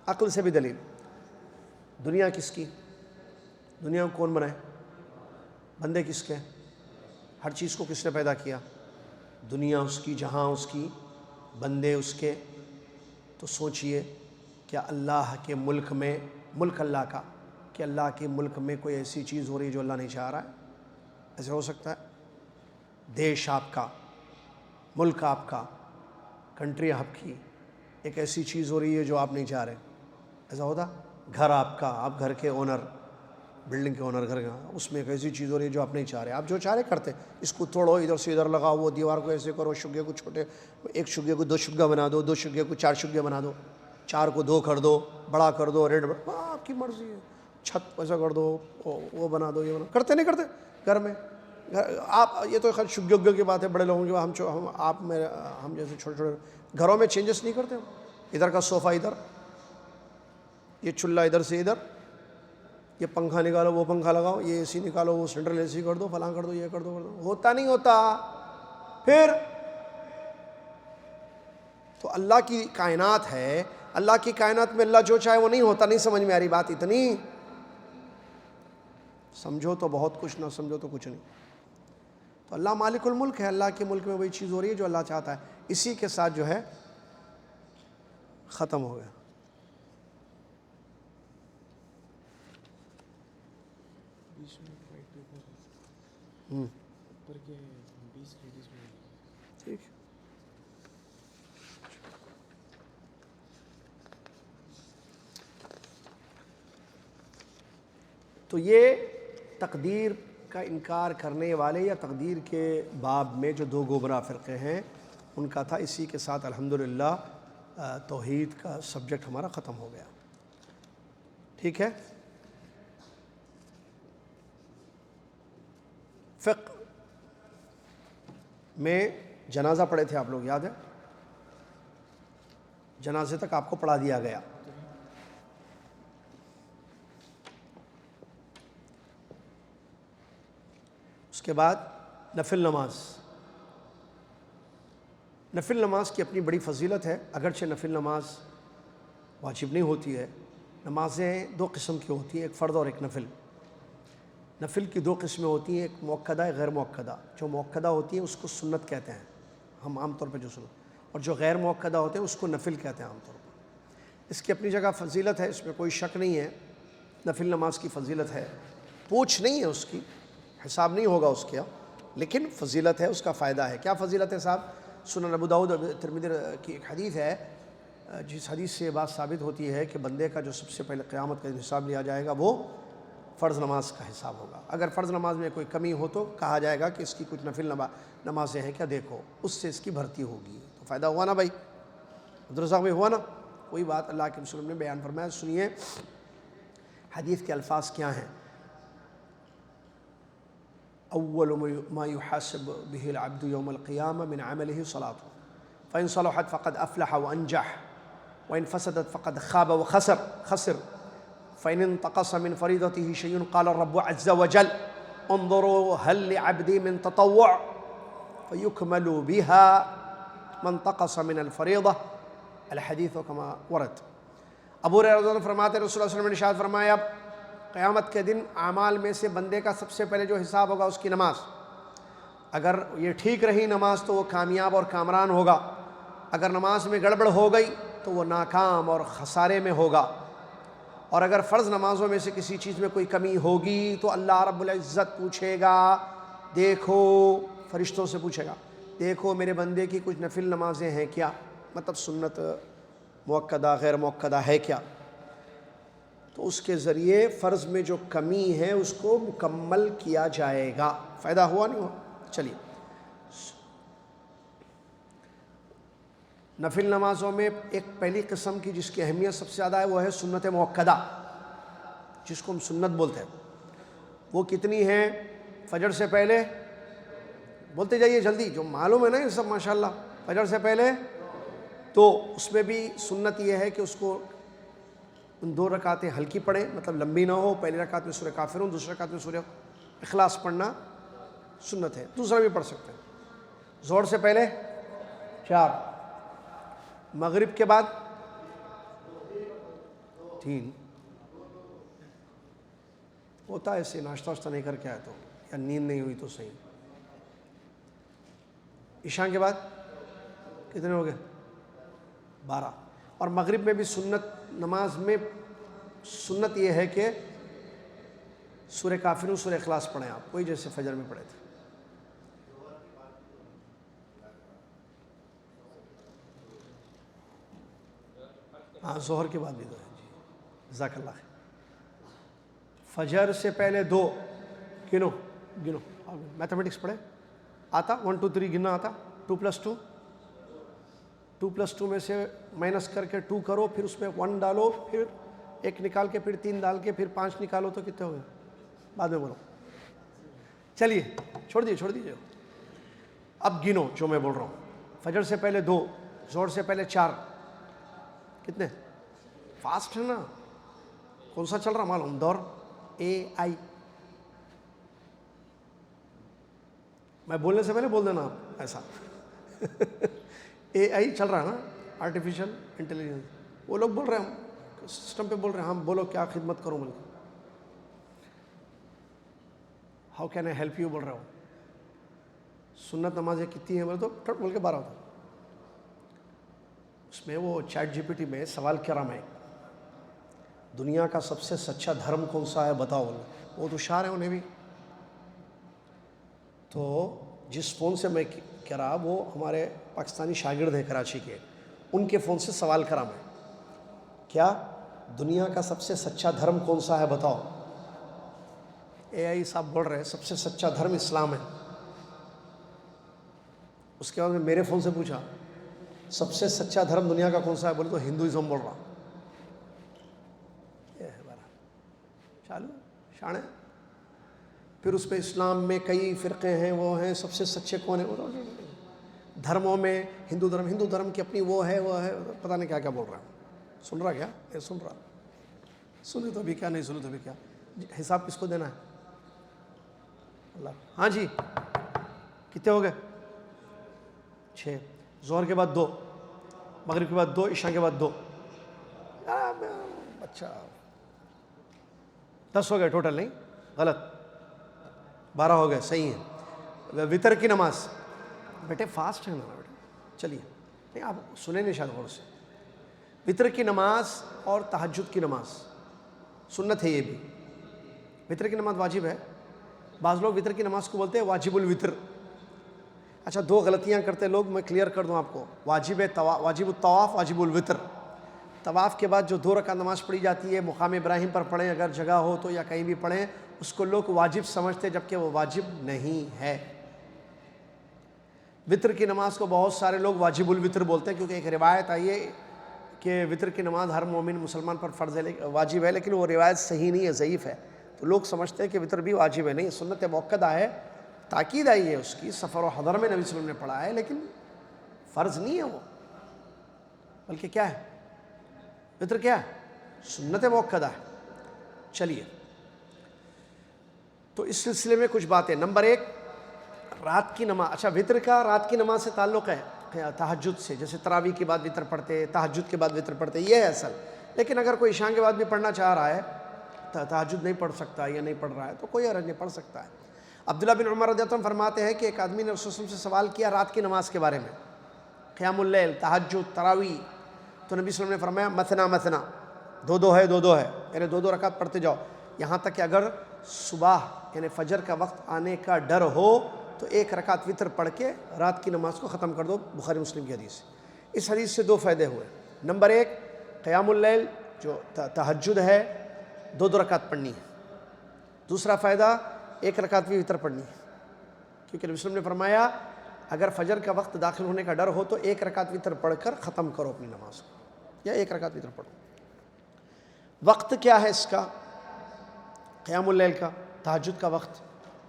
عقل سے بھی دلیل. دنیا کس کی؟ دنیا کو کون بنائے؟ بندے کس کے؟ ہر چیز کو کس نے پیدا کیا؟ دنیا اس کی، جہاں اس کی، بندے اس کے. تو سوچئے کیا اللہ کے ملک میں، ملک اللہ کا، کہ اللہ کے ملک میں کوئی ایسی چیز ہو رہی ہے جو اللہ نہیں چاہ رہا ہے؟ ایسے ہو سکتا ہے؟ دیش آپ کا، ملک آپ کا، کنٹری آپ کی، ایک ایسی چیز ہو رہی ہے جو آپ نہیں چاہ رہے، ایسا ہوتا؟ گھر آپ کا، آپ گھر کے اونر، بلڈنگ کے اونر، گھر کا، اس میں ایک ایسی چیز ہو رہی ہے جو آپ نہیں چاہ رہے، آپ جو چاہ رہے کرتے، اس کو توڑو، ادھر سے ادھر لگاؤ، وہ دیوار کو ایسے کرو، شگے کو چھوٹے، ایک شگے کو 2 شگے بنا دو، 2 شگے کو 4 شگے بنا دو، 4 کو 2 کر دو، بڑا کر دو، ریڈ، آپ کی مرضی ہے. چھت ایسا کر دو، وہ بنا دو، یہ بنا، کرتے نہیں کرتے گھر میں؟ آپ یہ تو خیر شگے کی بات ہے، بڑے لوگوں کی بات، ہم جیسے چھوٹے چھوٹے گھروں میں چینجز نہیں کرتے. ادھر کا صوفہ ادھر، یہ چولہا ادھر سے ادھر، یہ پنکھا نکالو، وہ پنکھا لگاؤ، یہ اے سی نکالو، وہ سینٹرل اے سی کر دو، فلاں کر دو، یہ کر دو، ہوتا نہیں ہوتا. پھر تو اللہ کی کائنات ہے، اللہ کی کائنات میں اللہ جو چاہے وہ نہیں ہوتا. نہیں سمجھ میں آ رہی بات؟ اتنی سمجھو تو بہت کچھ، نہ سمجھو تو کچھ نہیں. تو اللہ مالک الملک ہے، اللہ کے ملک میں وہی چیز ہو رہی ہے جو اللہ چاہتا ہے. اسی کے ساتھ جو ہے ختم ہو گیا. ٹھیک. تو یہ تقدیر کا انکار کرنے والے یا تقدیر کے باب میں جو 2 گمراہ فرقے ہیں ان کا تھا. اسی کے ساتھ الحمدللہ توحید کا سبجیکٹ ہمارا ختم ہو گیا. ٹھیک ہے. فقہ میں جنازہ پڑھے تھے آپ لوگ، یاد ہے؟ جنازے تک آپ کو پڑھا دیا گیا. اس کے بعد نفل نماز. نفل نماز کی اپنی بڑی فضیلت ہے، اگرچہ نفل نماز واجب نہیں ہوتی ہے. نمازیں 2 قسم کی ہوتی ہیں، ایک فرض اور ایک نفل. نفل کی 2 قسمیں ہوتی ہیں، ایک مؤکدہ، ایک غیر مؤکدہ. جو مؤکدہ ہوتی ہیں اس کو سنت کہتے ہیں ہم عام طور پہ جو سنت، اور جو غیر مؤکدہ ہوتے ہیں اس کو نفل کہتے ہیں عام طور پر. اس کی اپنی جگہ فضیلت ہے، اس میں کوئی شک نہیں ہے. نفل نماز کی فضیلت ہے، پوچھ نہیں ہے اس کی، حساب نہیں ہوگا اس کا، لیکن فضیلت ہے، اس کا فائدہ ہے. کیا فضیلت ہے صاحب؟ سنن ابو داؤد ترمذی کی ایک حدیث ہے، جس حدیث سے یہ بات ثابت ہوتی ہے کہ بندے کا جو سب سے پہلے قیامت کا حساب لیا جائے گا وہ فرض نماز کا حساب ہوگا. اگر فرض نماز میں کوئی کمی ہو تو کہا جائے گا کہ اس کی کچھ نفل نمازیں ہیں کیا، دیکھو، اس سے اس کی بھرتی ہوگی. تو فائدہ ہوا نا بھائی؟ عبدالرزاق بھائی ہوا نا؟ کوئی بات اللہ کے رسول نے بیان فرمایا. سنیے حدیث کے الفاظ کیا ہیں. اول ما يحاسب به العبد يوم القيامة من عمله صلاته فإن صلحت فقد أفلح وأنجح وإن فسدت فقد خاب وخسر فإن انتقص من فريضته شيء قال الرب عز وجل انظروا هل لعبدي من تطوع فيكمل بها ما انتقص من الفريضة الحديث كما ورد. ابو ہریرہ رضی اللہ عنہ فرماتے ہیں رسول اللہ صلی اللہ علیہ وسلم نے ارشاد فرمایا قیامت کے دن اعمال میں سے بندے کا سب سے پہلے جو حساب ہوگا اس کی نماز. اگر یہ ٹھیک رہی نماز تو وہ کامیاب اور کامران ہوگا، اگر نماز میں گڑبڑ ہو گئی تو وہ ناکام اور خسارے میں ہوگا. اور اگر فرض نمازوں میں سے کسی چیز میں کوئی کمی ہوگی تو اللہ رب العزت پوچھے گا، دیکھو، فرشتوں سے پوچھے گا، دیکھو میرے بندے کی کچھ نفل نمازیں ہیں کیا، مطلب سنت مؤکدہ غیر مؤکدہ ہے کیا. تو اس کے ذریعے فرض میں جو کمی ہے اس کو مکمل کیا جائے گا. فائدہ ہوا نہیں ہوا؟ چلیے. نفل نمازوں میں ایک پہلی قسم کی جس کی اہمیت سب سے زیادہ ہے وہ ہے سنت مؤکدہ، جس کو ہم سنت بولتے ہیں. وہ کتنی ہیں؟ فجر سے پہلے، بولتے جائیے جلدی، جو معلوم ہے نا یہ سب ماشاءاللہ. فجر سے پہلے تو اس میں بھی سنت یہ ہے کہ اس کو ان 2 رکعتیں ہلکی پڑھیں، مطلب لمبی نہ ہو. پہلی رکعت میں سورہ کافرون، دوسری رکعت میں سورہ اخلاص پڑھنا سنت ہے. دوسرا بھی پڑھ سکتے ہیں. ظہر سے پہلے 4، مغرب کے بعد 3. ہوتا ہے ایسے ناشتہ واشتہ نہیں کر کے آئے تو یا نیند نہیں ہوئی تو صحیح. عشاء کے بعد کتنے ہو گئے؟ 12. اور مغرب میں بھی سنت نماز میں سنت یہ ہے کہ سورہ کافرون سورہ اخلاص پڑھیں آپ، وہی جیسے فجر میں پڑھے تھے. ہاں ظہر کے بعد بھی 2 ہے. جی جزاک اللہ خیر. فجر سے پہلے 2 گنو. میتھمیٹکس پڑھے آتا؟ 1 2 3 گننا آتا؟ 2 + 2 2 + 2 میں سے مائنس کر کے 2 کرو، پھر اس میں 1 ڈالو، پھر 1 نکال کے، پھر 3 ڈال کے، پھر 5 نکالو تو کتنے ہو گئے؟ بعد میں بولو. چلیے چھوڑ دیجیے. اب گنو جو میں بول رہا ہوں. فجر سے پہلے 2، ظہر سے پہلے 4. کتنے؟ فاسٹ ہے نا. کون سا چل رہا معلوم؟ دور AI. میں بولنے سے پہلے بول دینا آپ ایسا. AI چل رہا ہے نا، آرٹیفیشیل انٹیلیجنس. وہ لوگ بول رہے ہیں، ہم سسٹم پہ بول رہے ہیں، ہم بولو کیا خدمت کروں بول کے. How can I help you بول رہا ہوں. سنت نمازیں کتنی ہیں بولے تو ٹھٹ بول کے 12 ہوتا. اس میں وہ چیٹ GPT میں سوال کرم ہے، دنیا کا سب سے سچا دھرم کون سا ہے بتاؤ بولے. وہ تو ہوشیار ہیں، انہیں بھی. تو جس فون سے میں کرا وہ ہمارے پاکستانی شاگرد ہیں کراچی کے، ان کے فون سے سوال کرا میں، کیا دنیا کا سب سے سچا دھرم کون سا ہے بتاؤ. AI صاحب بول رہے ہیں سب سے سچا دھرم اسلام ہے. اس کے بعد میں میرے فون سے پوچھا سب سے سچا دھرم دنیا کا کون سا ہے، بولے تو ہندوازم بول رہا. یہ ہے بارہ چالو شانے. پھر اس پہ اسلام میں کئی فرقے ہیں، وہ ہیں سب سے سچے کون ہیں. دھرموں میں ہندو دھرم کی اپنی وہ ہے پتہ نہیں کیا کیا بول رہا ہے. سن رہا کیا؟ نہیں سن رہا. سنے تو بھی کیا، نہیں سنے تو بھی کیا. حساب کس کو دینا ہے؟ اللہ. ہاں جی کتنے ہو گئے؟ 6. ظہر کے بعد 2، مغرب کے بعد 2، عشاء کے بعد 2. اچھا 10 ہو گئے ٹوٹل. نہیں غلط، 12 ہو گئے. صحیح ہے. وطر کی نماز بیٹے فاسٹ ہے نا بیٹے. چلیے نہیں آپ سنیں نہیں شاید غور سے. وطر کی نماز اور تہجد کی نماز سنت ہے. یہ بھی وطر کی نماز واجب ہے. بعض لوگ وطر کی نماز کو بولتے ہیں واجب الوطر. اچھا 2 غلطیاں کرتے لوگ، میں کلیئر کر دوں آپ کو. واجب الطواف، واجب الوطر. طواف کے بعد جو 2 رکعت نماز پڑھی جاتی ہے مقام ابراہیم پر پڑھیں اگر جگہ ہو تو، یا کہیں بھی پڑھیں، اس کو لوگ واجب سمجھتے جبکہ وہ واجب نہیں ہے. وطر کی نماز کو بہت سارے لوگ واجب الوطر بولتے ہیں کیونکہ ایک روایت آئی ہے کہ وطر کی نماز ہر مومن مسلمان پر فرض ہے، واجب ہے، لیکن وہ روایت صحیح نہیں ہے، ضعیف ہے. تو لوگ سمجھتے ہیں کہ وطر بھی واجب ہے. نہیں، سنت موقدہ ہے، تاکید آئی ہے اس کی، سفر و حضر میں نبی صلی اللہ علیہ وسلم نے پڑھا ہے، لیکن فرض نہیں ہے وہ، بلکہ کیا ہے؟ وطر کیا ہے؟ سنت موقدہ ہے. چلیے تو اس سلسلے میں کچھ باتیں. نمبر 1 رات کی نماز. اچھا وطر کا رات کی نماز سے تعلق ہے تہجد سے، جیسے تراویح کے بعد وطر پڑھتے، تہجد کے بعد وطر پڑھتے، یہ ہے اصل. لیکن اگر کوئی عشاء کے بعد بھی پڑھنا چاہ رہا ہے، تہجد نہیں پڑھ سکتا یا نہیں پڑھ رہا ہے تو کوئی حرج نہیں، پڑھ سکتا ہے. عبداللہ بن عمر رضی اللہ عنہ فرماتے ہیں کہ ایک آدمی نے رسول صلی اللہ علیہ وسلم سے سوال کیا رات کی نماز کے بارے میں، قیام اللیل، تہجد، تراویح. تو نبی صلی اللہ علیہ وسلم نے فرمایا مثنا مثنا، 2 ہے، 2 ہے، یعنی 2 رکعت پڑھتے جاؤ. یہاں تک کہ اگر صبح یعنی فجر کا وقت آنے کا ڈر ہو تو 1 رکعت وطر پڑھ کے رات کی نماز کو ختم کر دو. بخاری مسلم کی حدیث. اس حدیث سے 2 فائدے ہوئے. نمبر 1 قیام اللیل جو تہجد ہے 2 رکعت پڑھنی ہے. دوسرا فائدہ 1 رکعت بھی وطر پڑھنی ہے، کیونکہ نبی صلی اللہ علیہ وسلم نے فرمایا اگر فجر کا وقت داخل ہونے کا ڈر ہو تو 1 رکعت وطر پڑھ کر ختم کرو اپنی نماز کو، یا 1 رکعت وطر پڑھو. وقت کیا ہے اس کا؟ قیام اللیل کا، تہجد کا وقت،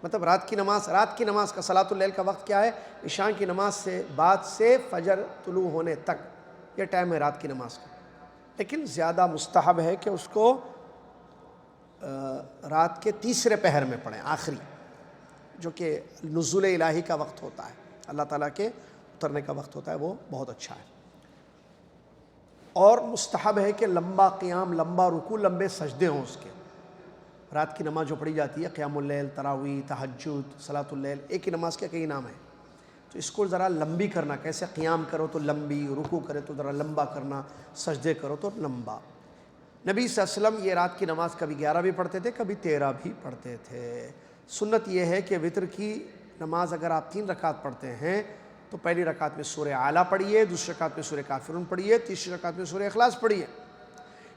مطلب رات کی نماز کا صلاۃ اللیل کا وقت کیا ہے؟ عشاء کی نماز سے بعد سے فجر طلوع ہونے تک، یہ ٹائم ہے رات کی نماز کا. لیکن زیادہ مستحب ہے کہ اس کو رات کے تیسرے پہر میں پڑھیں، آخری، جو کہ نزول الہی کا وقت ہوتا ہے، اللہ تعالیٰ کے اترنے کا وقت ہوتا ہے، وہ بہت اچھا ہے. اور مستحب ہے کہ لمبا قیام، لمبا رکوع، لمبے سجدے ہوں اس کے. رات کی نماز جو پڑھی جاتی ہے قیام اللیل، تراویح، تہجد، صلاۃ اللیل، ایک ہی نماز کے کئی نام ہیں، تو اس کو ذرا لمبی کرنا، کیسے قیام کرو تو لمبی، رکوع کرے تو ذرا لمبا کرنا، سجدے کرو تو لمبا۔ نبی صلی اللہ علیہ وسلم یہ رات کی نماز کبھی 11 بھی پڑھتے تھے، کبھی 13 بھی پڑھتے تھے۔ سنت یہ ہے کہ وتر کی نماز اگر آپ 3 رکعت پڑھتے ہیں تو پہلی رکعت میں سورہ اعلیٰ پڑھیے، دوسری رکعت میں سورہ کافرون پڑھیے، تیسری رکعت میں سورہ اخلاص پڑھیے۔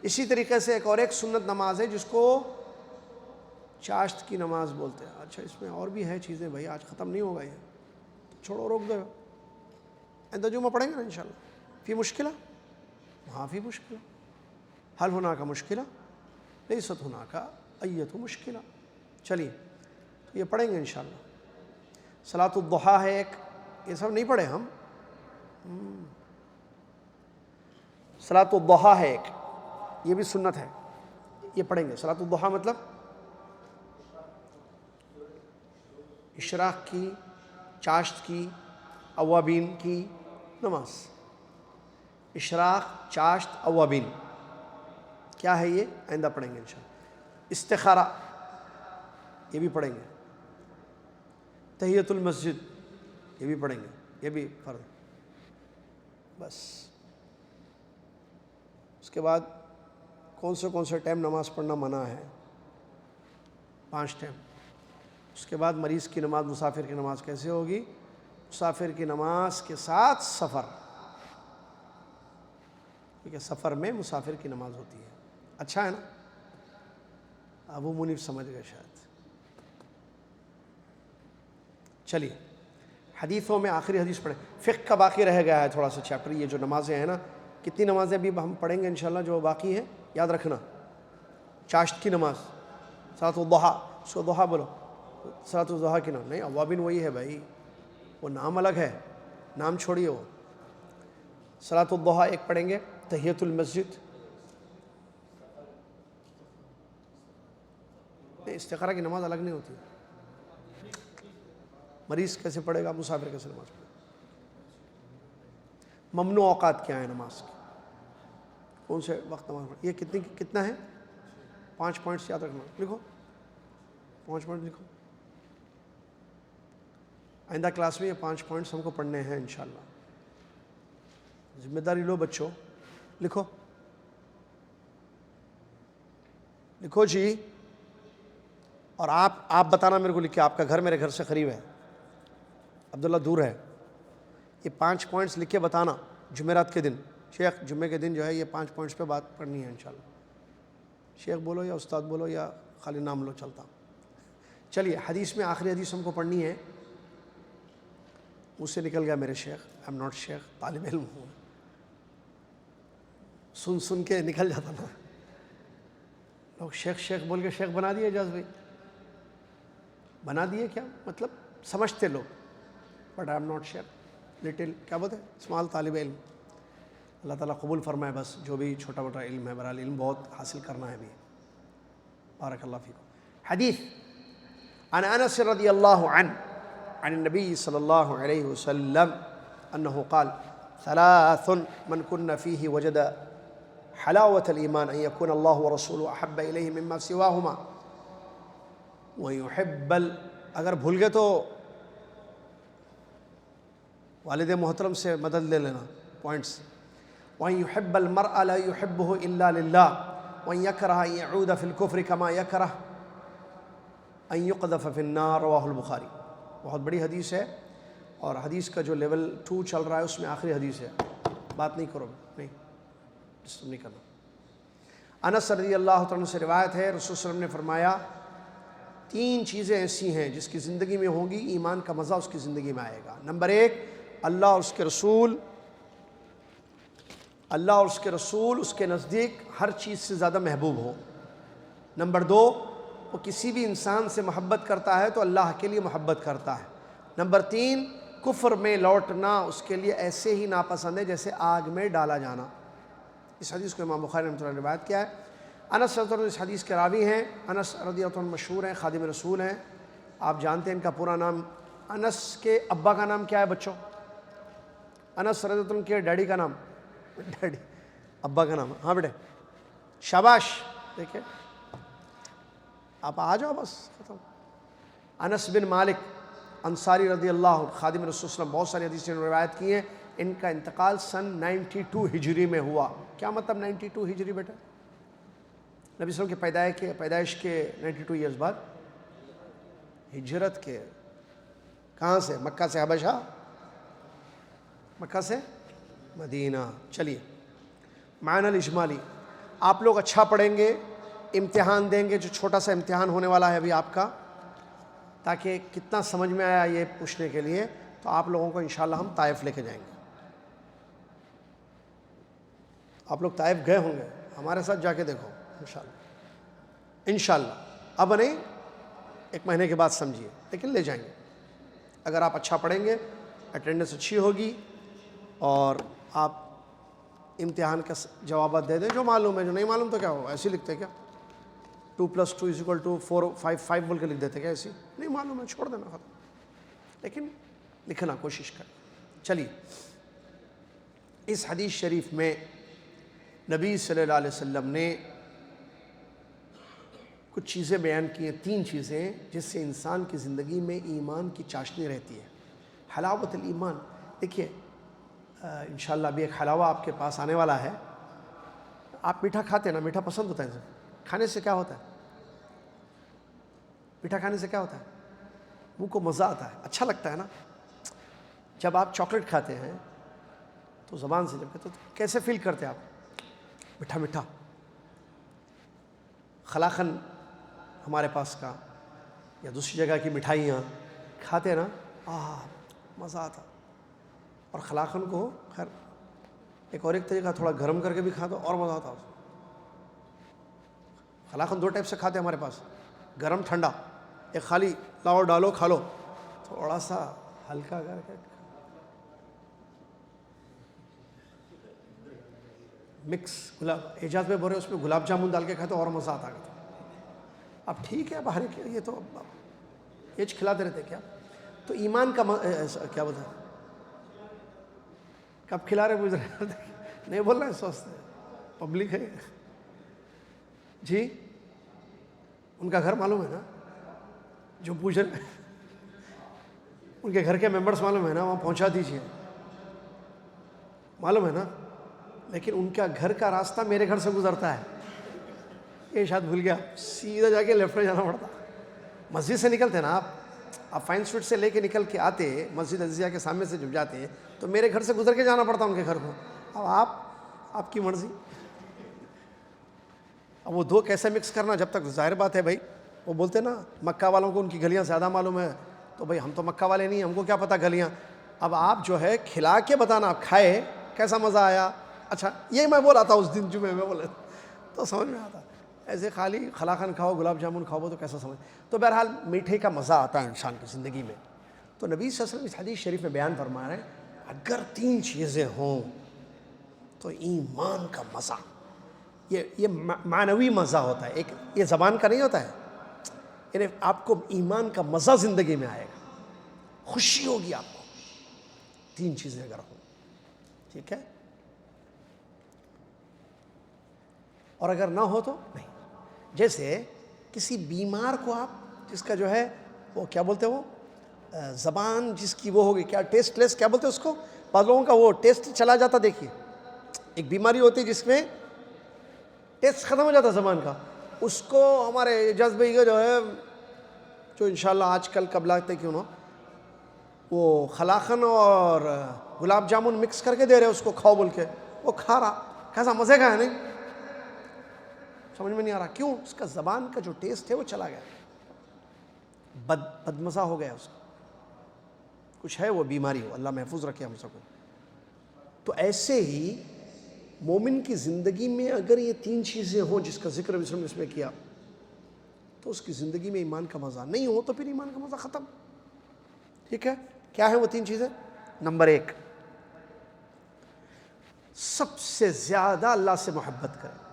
اسی طریقے سے ایک سنت نماز ہے جس کو چاشت کی نماز بولتے ہیں۔ اچھا اس میں اور بھی ہے چیزیں بھائی، آج ختم نہیں ہوگا یہ، چھوڑو روک دو، آئندہ جمعہ پڑھیں گے نا انشاءاللہ۔ فی مشکلہ؟ ہاں فی مشکلہ، حل ہونا کا مشکلہ لیست ہونا کا ایت مشکلہ۔ چلیے تو یہ پڑھیں گے انشاءاللہ۔ صلاۃ الضحیٰ ہے ایک، یہ سب نہیں پڑھے ہم۔ صلاۃ الضحیٰ ہے ایک، یہ بھی سنت ہے، یہ پڑھیں گے۔ صلاۃ الضحیٰ مطلب اشراق کی، چاشت کی، اوابین کی نماز۔ اشراق، چاشت، اوابین کیا ہے یہ آئندہ پڑھیں گے انشاءاللہ۔ استخارہ یہ بھی پڑھیں گے۔ تحیۃ المسجد یہ بھی پڑھیں گے، یہ بھی فرض۔ بس اس کے بعد کون سے ٹائم نماز پڑھنا منع ہے؟ 5 ٹائم۔ اس کے بعد مریض کی نماز، مسافر کی نماز کیسے ہوگی؟ مسافر کی نماز کے ساتھ سفر، کیونکہ سفر میں مسافر کی نماز ہوتی ہے۔ اچھا ہے نا؟ ابو منیف سمجھ گئے شاید۔ چلیے حدیثوں میں آخری حدیث پڑھیں۔ فقہ کا باقی رہ گیا ہے تھوڑا سا چیپٹر، یہ جو نمازیں ہیں نا، کتنی نمازیں ابھی ہم پڑھیں گے انشاءاللہ جو باقی ہیں، یاد رکھنا۔ چاشت کی نماز، صلاۃ الضحیٰ، اس کو ضحیٰ بولو، صلاۃ الضحیٰ کی نام نہیں، اوابین وہی ہے بھائی، وہ نام الگ ہے، نام چھوڑیے وہ۔ صلاۃ الضحیٰ ایک پڑھیں گے۔ تحیۃ المسجد، استخارہ کی نماز الگ نہیں ہوتی۔ مریض کیسے پڑھے گا، مسافر کیسے نماز پڑھے گا؟ ممنوع اوقات کیا ہیں نماز کے، کون سے وقت نماز پڑھے؟ یہ کتنا ہے؟ 5 پوائنٹس یاد رکھنا، لکھو 5 پوائنٹ لکھو۔ آئندہ کلاس میں یہ 5 پوائنٹس ہم کو پڑھنے ہیں انشاءاللہ۔ ذمہ داری لو بچوں، لکھو لکھو جی۔ اور آپ بتانا میرے کو لکھ کے، آپ کا گھر میرے گھر سے قریب ہے، عبداللہ دور ہے۔ یہ 5 پوائنٹس لکھ کے بتانا جمعرات کے دن، شیخ جمعے کے دن جو ہے یہ 5 پوائنٹس پہ بات پڑھنی ہے انشاءاللہ۔ شیخ بولو یا استاد بولو یا خالی نام لو، چلتا۔ چلیے حدیث میں آخری حدیث ہم کو پڑھنی ہے۔ مجھ سے نکل گیا میرے شیخ، آئی ایم ناٹ شیخ، طالب علم ہوں، سن کے نکل جاتا نا، لوگ شیخ شیخ بول کے شیخ بنا دیے، اجاز بھائی بنا دیے، کیا مطلب سمجھتے لوگ، but I am not Sheikh, little کیا بولتے ہیں، اسمال طالب علم۔ اللہ تعالیٰ قبول فرمائے، بس جو بھی چھوٹا موٹا علم ہے، بہرحال علم بہت حاصل کرنا ہے بھی۔ بارک اللہ فیکم۔ حدیث عن انس رضی اللہ عنہ عن النبی صلی اللہ علیہ وسلم انه قال 3 من كن فيه وجد حلاوة الإيمان أن يكون الله ورسوله أحب إليه مما سواهما ويحب اگر بھول گئے تو والد محترم سے مدد لے لینا پوائنٹس۔ وَأَن يُحِبَّ الْمَرْءَ لَا يُحِبُّهُ إِلَّا لِلَّهِ وَأَن يَكْرَهَ أَن يَعُودَ فِي الْكُفْرِ كَمَا يَكْرَهُ أَن يُقْذَفَ فِي النَّارِ، رواہ البخاری۔ بہت بڑی حدیث ہے، اور حدیث کا جو لیول 2 چل رہا ہے اس میں آخری حدیث ہے، بات نہیں کرو، نہیں ڈسٹرب نہیں کرنا۔ انس رضی اللہ عنہ سے روایت ہے، رسول صلی اللہ علیہ وسلم نے فرمایا 3 چیزیں ایسی ہیں جس کی زندگی میں ہوں گی، ایمان کا مزہ اس کی زندگی میں آئے گا۔ نمبر 1، اللہ اور اس کے رسول اس کے نزدیک ہر چیز سے زیادہ محبوب ہو۔ نمبر 2، وہ کسی بھی انسان سے محبت کرتا ہے تو اللہ کے لیے محبت کرتا ہے۔ نمبر 3، کفر میں لوٹنا اس کے لیے ایسے ہی ناپسند ہے جیسے آگ میں ڈالا جانا۔ اس حدیث کو امام بخاری رحمۃ اللہ نے روایت کیا ہے۔ انس رضی اللہ عنہ اس حدیث کے راوی ہیں۔ انس رضی اللہ عنہ مشہور ہیں، خادم رسول ہیں، آپ جانتے ہیں ان کا پورا نام۔ انس کے ابا کا نام کیا ہے بچوں؟ انس رضی اللہ عنہ کے ڈیڈی کا نام، ڈیڈی ابا کا نام، ہاں بیٹے شاباش، دیکھیں آپ آ جاؤ بس ختم. انس بن مالک انصاری رضی اللہ عنہ خادم رسول صلی اللہ علیہ وسلم، بہت ساری حدیثیں روایت کی ہیں. ان کا انتقال سن 92 ہجری میں ہوا. کیا مطلب 92 ہجری بیٹا؟ نبی صلی اللہ علیہ وسلم کی پیدائش کے 92 ایئرز بعد ہجرت کے. کہاں سے؟ مکہ سے حبشہ، مکہ سے مدینہ. چلیے معنی الاجمالی، آپ لوگ اچھا پڑھیں گے، امتحان دیں گے جو چھوٹا سا امتحان ہونے والا ہے ابھی آپ کا، تاکہ کتنا سمجھ میں آیا یہ پوچھنے کے لیے. تو آپ لوگوں کو انشاءاللہ ہم طائف لے کے جائیں گے. آپ لوگ طائف گئے ہوں گے، ہمارے ساتھ جا کے دیکھو انشاءاللہ. اب نہیں، 1 مہینے کے بعد سمجھیے، لیکن لے جائیں گے. اگر آپ اچھا پڑھیں گے، اٹینڈنس اچھی ہوگی، اور آپ امتحان کا جوابات دے دیں جو معلوم ہے. جو نہیں معلوم تو کیا ہو، ایسے لکھتے کیا 2+2 = 4 5 بول کے لکھ دیتے کیا؟ ایسے نہیں معلوم ہے چھوڑ دینا ختم. لیکن لکھنا کوشش کریں. چلیے اس حدیث شریف میں نبی صلی اللہ علیہ وسلم نے کچھ چیزیں بیان کی ہیں، 3 چیزیں جس سے انسان کی زندگی میں ایمان کی چاشنی رہتی ہے. حلاوت الایمان. دیکھیے انشاءاللہ ابھی ایک حلاوہ آپ کے پاس آنے والا ہے. آپ میٹھا کھاتے ہیں نا، میٹھا پسند ہوتا ہے. کھانے سے کیا ہوتا ہے؟ میٹھا کھانے سے کیا ہوتا ہے؟ منہ کو مزہ آتا ہے، اچھا لگتا ہے نا. جب آپ چاکلیٹ کھاتے ہیں تو زبان سے جب کہتے تو کیسے فیل کرتے ہیں آپ؟ میٹھا میٹھا. خلاقن ہمارے پاس کا یا دوسری جگہ کی مٹھائیاں کھاتے ہیں نا، مزہ آتا. اور خلاقن کو خیر ایک طریقہ تھوڑا گرم کر کے بھی کھا دو اور مزہ آتا. خلاقن 2 ٹائپ سے کھاتے ہیں ہمارے پاس، گرم ٹھنڈا. ایک خالی لاؤ ڈالو کھا لو، تھوڑا سا ہلکا کر کے مکس. گلاب اعجاز میں بول رہے اس میں گلاب جامن ڈال کے کھاتے اور مزہ آتا. اب ٹھیک ہے باہر کے یہ تو ایج کھلاتے رہتے کیا. تو ایمان کا کیا بتا، کب کھلا رہے مجھے نہیں بول رہے، سوچتے پبلک ہے جی. ان کا گھر معلوم ہے نا، جو پوچھ رہے ان کے گھر کے ممبرس معلوم ہے نا، وہاں پہنچا دیجیے، معلوم ہے نا. لیکن ان کا گھر کا راستہ میرے گھر سے گزرتا ہے. یہ شاید بھول گیا، سیدھا جا کے لیفٹ میں جانا پڑتا. مسجد سے نکلتے نا آپ فائن اسٹریٹ سے لے کے نکل کے آتے، مسجد عزیزیہ کے سامنے سے جب جاتے تو میرے گھر سے گزر کے جانا پڑتا ان کے گھر کو. اب آپ کی مرضی. اب وہ 2 کیسے مکس کرنا، جب تک ظاہر بات ہے بھائی، وہ بولتے نا مکہ والوں کو ان کی گلیاں زیادہ معلوم ہے، تو بھائی ہم تو مکہ والے نہیں، ہم کو کیا پتہ گلیاں. اب آپ جو ہے کھلا کے بتانا، آپ کھائے کیسا مزہ آیا. اچھا یہ میں بولا تھا اس دن جمعے میں بولا تو سمجھ میں آتا. ایسے خالی خلاقن کھاؤ، گلاب جامن کھاؤ تو کیسا سمجھ. تو بہرحال میٹھے کا مزہ آتا ہے انسان کی زندگی میں. تو نبی صلی اللہ علیہ وسلم اس حدیث شریف میں بیان فرما رہے ہیں اگر 3 چیزیں ہوں تو ایمان کا مزہ، یہ معنوی مزہ ہوتا ہے. ایک یہ زبان کا نہیں ہوتا ہے، یعنی آپ کو ایمان کا مزہ زندگی میں آئے گا، خوشی ہوگی آپ کو. 3 چیزیں اگر ہوں، ٹھیک ہے. اور اگر نہ ہو تو نہیں. جیسے کسی بیمار کو آپ جس کا جو ہے وہ کیا بولتے ہیں، وہ زبان جس کی وہ ہوگی، کیا ٹیسٹ لیس کیا بولتے ہیں اس کو، بعض لوگوں کا وہ ٹیسٹ چلا جاتا. دیکھیے ایک بیماری ہوتی ہے جس میں ٹیسٹ ختم ہو جاتا زبان کا. اس کو ہمارے اعجاز بھائی کا جو ہے، جو انشاءاللہ آج کل کب لاتے کیوں نہ، وہ خلاقن اور گلاب جامن مکس کر کے دے رہے اس کو کھاؤ بول کے، وہ کھا رہا، کیسا مزے کا ہے نہیں، سمجھ میں نہیں آ رہا. کیوں؟ اس کا زبان کا جو ٹیسٹ ہے وہ چلا گیا، بد مزہ ہو گیا اس کو. کچھ ہے وہ بیماری ہو، اللہ محفوظ رکھے ہم سب کو. تو ایسے ہی مومن کی زندگی میں اگر یہ 3 چیزیں ہوں جس کا ذکر اس میں کیا، تو اس کی زندگی میں ایمان کا مزہ. نہیں ہو تو پھر ایمان کا مزہ ختم. ٹھیک ہے، کیا ہے وہ 3 چیزیں؟ نمبر 1، سب سے زیادہ اللہ سے محبت کرے.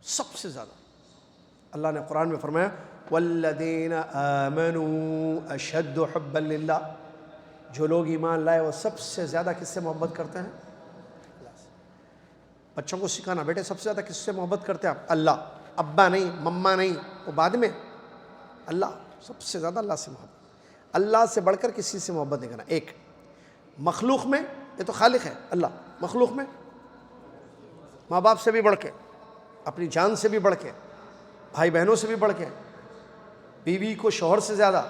سب سے زیادہ. اللہ نے قرآن میں فرمایا والذین آمنوا اشد حبا للہ، جو لوگ ایمان لائے وہ سب سے زیادہ کس سے محبت کرتے ہیں؟ اللہ سے. بچوں کو سکھانا، بیٹے سب سے زیادہ کس سے محبت کرتے ہیں آپ؟ اللہ، ابا نہیں، مما نہیں، وہ بعد میں، اللہ، سب سے زیادہ اللہ سے محبت، اللہ سے بڑھ کر کسی سے محبت نہیں کرنا. ایک مخلوق میں، یہ تو خالق ہے اللہ، مخلوق میں ماں باپ سے بھی بڑھ کے، اپنی جان سے بھی بڑھ کے، بھائی بہنوں سے بھی بڑھ کے، بیوی کو شوہر سے زیادہ،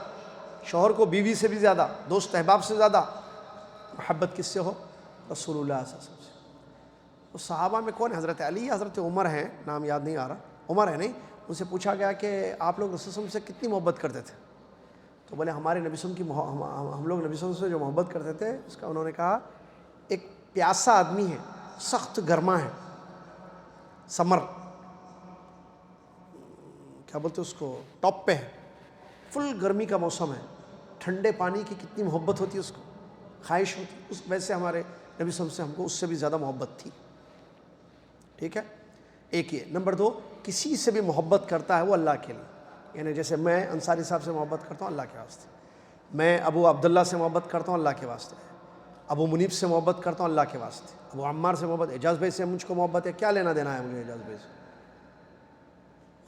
شوہر کو بیوی سے بھی زیادہ، دوست احباب سے زیادہ محبت کس سے ہو؟ رسول اللہ صلی اللہ علیہ وسلم سے. تو صحابہ میں کون ہے؟ حضرت علی، حضرت عمر ہیں، نام یاد نہیں آ رہا، عمر ہے نہیں، ان سے پوچھا گیا کہ آپ لوگ رسول اللہ سے کتنی محبت کرتے تھے؟ تو بولے ہمارے نبی صلی اللہ علیہ وسلم ہم لوگ نبی صلی اللہ علیہ وسلم سے جو محبت کرتے تھے، اس کا انہوں نے کہا ایک پیاسا آدمی ہے، سخت گرما ہے، سمر کیا بولتے اس کو، ٹاپ پہ ہے، فل گرمی کا موسم ہے، ٹھنڈے پانی کی کتنی محبت ہوتی ہے اس کو، خواہش ہوتی، اس ویسے ہمارے نبی صلی اللہ علیہ وسلم سے ہم کو اس سے بھی زیادہ محبت تھی. ٹھیک ہے، ایک یہ. نمبر دو، کسی سے بھی محبت کرتا ہے وہ اللہ کے لیے، یعنی جیسے میں انصاری صاحب سے محبت کرتا ہوں اللہ کے واسطے، میں ابو عبداللہ سے محبت کرتا ہوں اللہ کے واسطے، ابو منیب سے محبت کرتا ہوں اللہ کے واسطے، ابو عمار سے محبت، اعجاز بھائی سے مجھ کو محبت ہے، کیا لینا دینا ہے مجھے اعجاز بھائی سے؟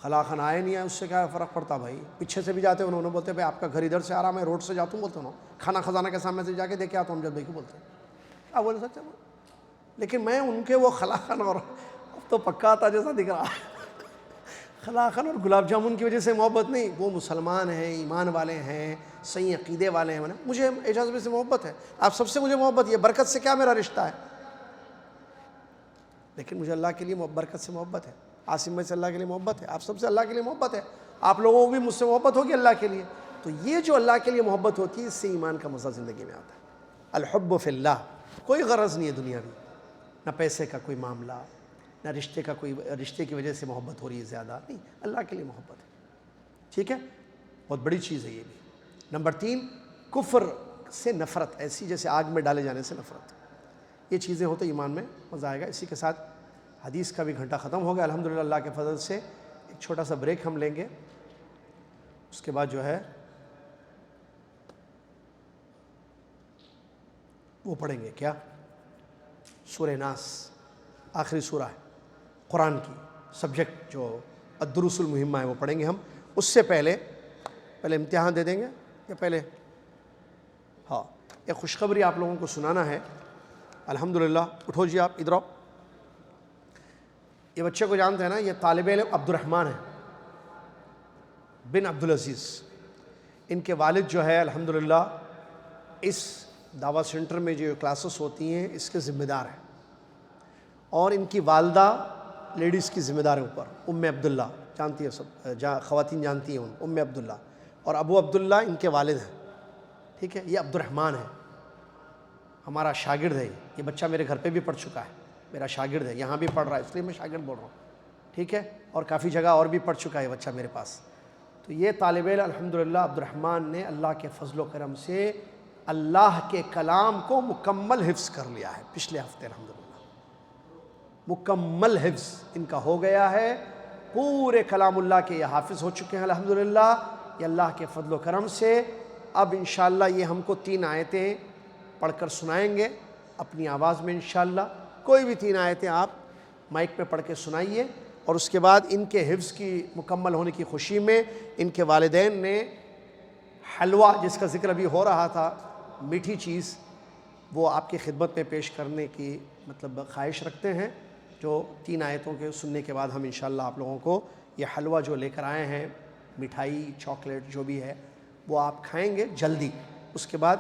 خلا خان آئے نہیں ہے، اس سے کیا فرق پڑتا بھائی؟ پیچھے سے بھی جاتے ہیں، انہوں نے بولتے بھائی آپ کا گھر ادھر سے آ رہا، میں روڈ سے جاتا ہوں، بولتا ہوں کھانا خزانہ کے سامنے سے جا کے دیکھے آتا ہوں امجد بھائی کو، بولتے ہیں کیا بول سکتے ہیں. لیکن میں ان کے وہ خلا خان اور اب تو پکا آتا جیسا دکھ رہا خلا خان اور گلاب جامن کی وجہ سے محبت نہیں، وہ مسلمان ہیں، ایمان والے ہیں، صحیح عقیدے والے ہیں. مجھے اعجاز بھائی سے محبت ہے، آپ سب سے مجھے محبت، یہ برکت سے کیا میرا رشتہ ہے، لیکن مجھے اللہ کے لیے برکت سے محبت ہے، عاصم بھائی سے اللہ کے لیے محبت ہے، آپ سب سے اللہ کے لیے محبت ہے، آپ لوگوں کو بھی مجھ سے محبت ہوگی اللہ کے لیے. تو یہ جو اللہ کے لیے محبت ہوتی ہے، اس سے ایمان کا مزہ زندگی میں آتا ہے. الحب فی اللہ، کوئی غرض نہیں ہے دنیاوی، نہ پیسے کا کوئی معاملہ، نہ رشتے کا کوئی، رشتے کی وجہ سے محبت ہو رہی ہے زیادہ نہیں، اللہ کے لیے محبت ہے. ٹھیک ہے، بہت بڑی چیز ہے یہ بھی. نمبر تین، کفر سے نفرت، ایسی جیسے آگ میں ڈالے جانے سے نفرت. یہ چیزیں ہو تو ایمان میں مزہ آئے گا. اسی کے ساتھ حدیث کا بھی گھنٹہ ختم ہو گیا الحمدللہ اللہ کے فضل سے. ایک چھوٹا سا بریک ہم لیں گے، اس کے بعد جو ہے وہ پڑھیں گے کیا، سورہ ناس، آخری سورہ ہے قرآن کی، سبجیکٹ جو الدروس المہمہ ہے وہ پڑھیں گے ہم. اس سے پہلے امتحان دے دیں گے یا پہلے، ہاں ایک خوشخبری آپ لوگوں کو سنانا ہے الحمدللہ. اٹھو جی، آپ ادھر آؤ. یہ بچے کو جانتے ہیں نا، یہ طالب علم عبد الرحمن ہے بن عبدالعزیز. ان کے والد جو ہے الحمدللہ اس دعویٰ سینٹر میں جو کلاسز ہوتی ہیں اس کے ذمہ دار ہیں، اور ان کی والدہ لیڈیز کی ذمہ دار ہے اوپر، ام عبداللہ، جانتی ہے سب خواتین جانتی ہیں ام عبداللہ، اور ابو عبداللہ ان کے والد ہیں. ٹھیک ہے، یہ عبد الرحمن ہے، ہمارا شاگرد ہے. یہ بچہ میرے گھر پہ بھی پڑھ چکا ہے، میرا شاگرد ہے، یہاں بھی پڑھ رہا ہے، اس لیے میں شاگرد بول رہا ہوں. ٹھیک ہے، اور کافی جگہ اور بھی پڑھ چکا ہے بچہ میرے پاس. تو یہ طالب علم الحمدللہ عبد الرحمن نے اللہ کے فضل و کرم سے اللہ کے کلام کو مکمل حفظ کر لیا ہے. پچھلے ہفتے الحمدللہ مکمل حفظ ان کا ہو گیا ہے، پورے کلام اللہ کے یہ حافظ ہو چکے ہیں الحمدللہ، یہ اللہ کے فضل و کرم سے. اب انشاءاللہ یہ ہم کو 3 آیتیں پڑھ کر سنائیں گے اپنی آواز میں انشاءاللہ. کوئی بھی 3 آیتیں آپ مائک پہ پڑھ کے سنائیے، اور اس کے بعد ان کے حفظ کی مکمل ہونے کی خوشی میں ان کے والدین نے حلوہ، جس کا ذکر ابھی ہو رہا تھا، میٹھی چیز، وہ آپ کی خدمت میں پیش کرنے کی مطلب خواہش رکھتے ہیں، جو 3 آیتوں کے سننے کے بعد ہم انشاءاللہ آپ لوگوں کو یہ حلوہ جو لے کر آئے ہیں، مٹھائی، چاکلیٹ جو بھی ہے، وہ آپ کھائیں گے جلدی. اس کے بعد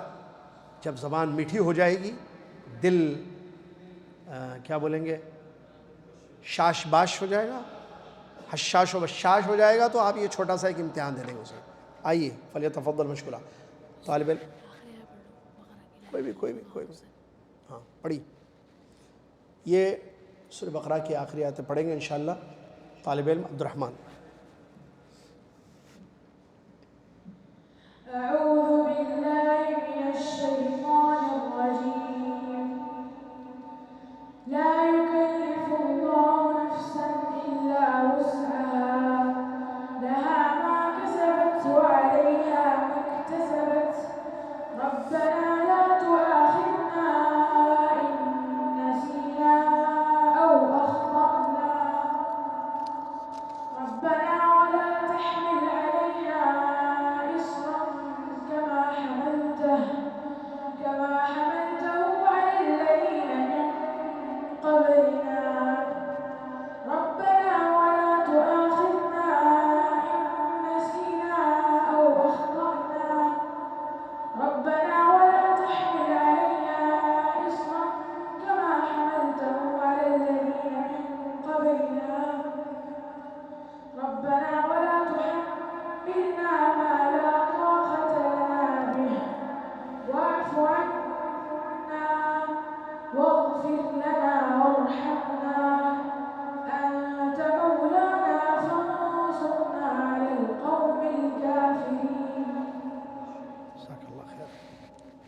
جب زبان میٹھی ہو جائے گی، دل کیا بولیں گے، شاش باش ہو جائے گا، حشاش و بشاش ہو جائے گا، تو آپ یہ چھوٹا سا ایک امتحان دے دیں گے اسے. آئیے فلیتفضل مشکورا. طالب علم کوئی بھی ہاں پڑھی، یہ سورہ بقرہ کی آخری آیتیں پڑھیں گے انشاءاللہ. طالب علم عبد الرحمن. أعوذ بالله من الشيطان الرجيم. لا يكلف الله نفسا إلا وسعها لها ما كسبت وعليها ما اكتسبت ربنا لا تؤاخذنا إن نسينا أو أخطأنا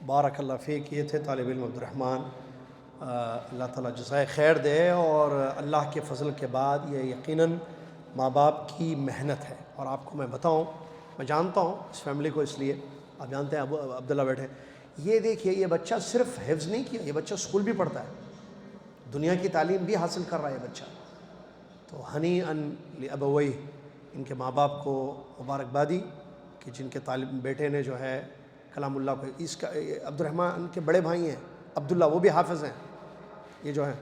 بارک اللہ فیک. یہ تھے طالب علم عبد الرحمن. اللہ تعالیٰ جزائے خیر دے. اور اللہ کے فضل کے بعد یہ یقیناً ماں باپ کی محنت ہے. اور آپ کو میں بتاؤں، میں جانتا ہوں اس فیملی کو، اس لیے آپ جانتے ہیں ابو عبداللہ بیٹھے. یہ دیکھیے، یہ بچہ صرف حفظ نہیں کیا، یہ بچہ اسکول بھی پڑھتا ہے، دنیا کی تعلیم بھی حاصل کر رہا ہے یہ بچہ. تو ہنی ان لابویہ، ان کے ماں باپ کو مبارکبادی کہ جن کے بیٹے نے جو ہے کلام اللہ کو. اس کا عبد الرحمن کے بڑے بھائی ہیں عبداللہ، وہ بھی حافظ ہیں. یہ جو ہے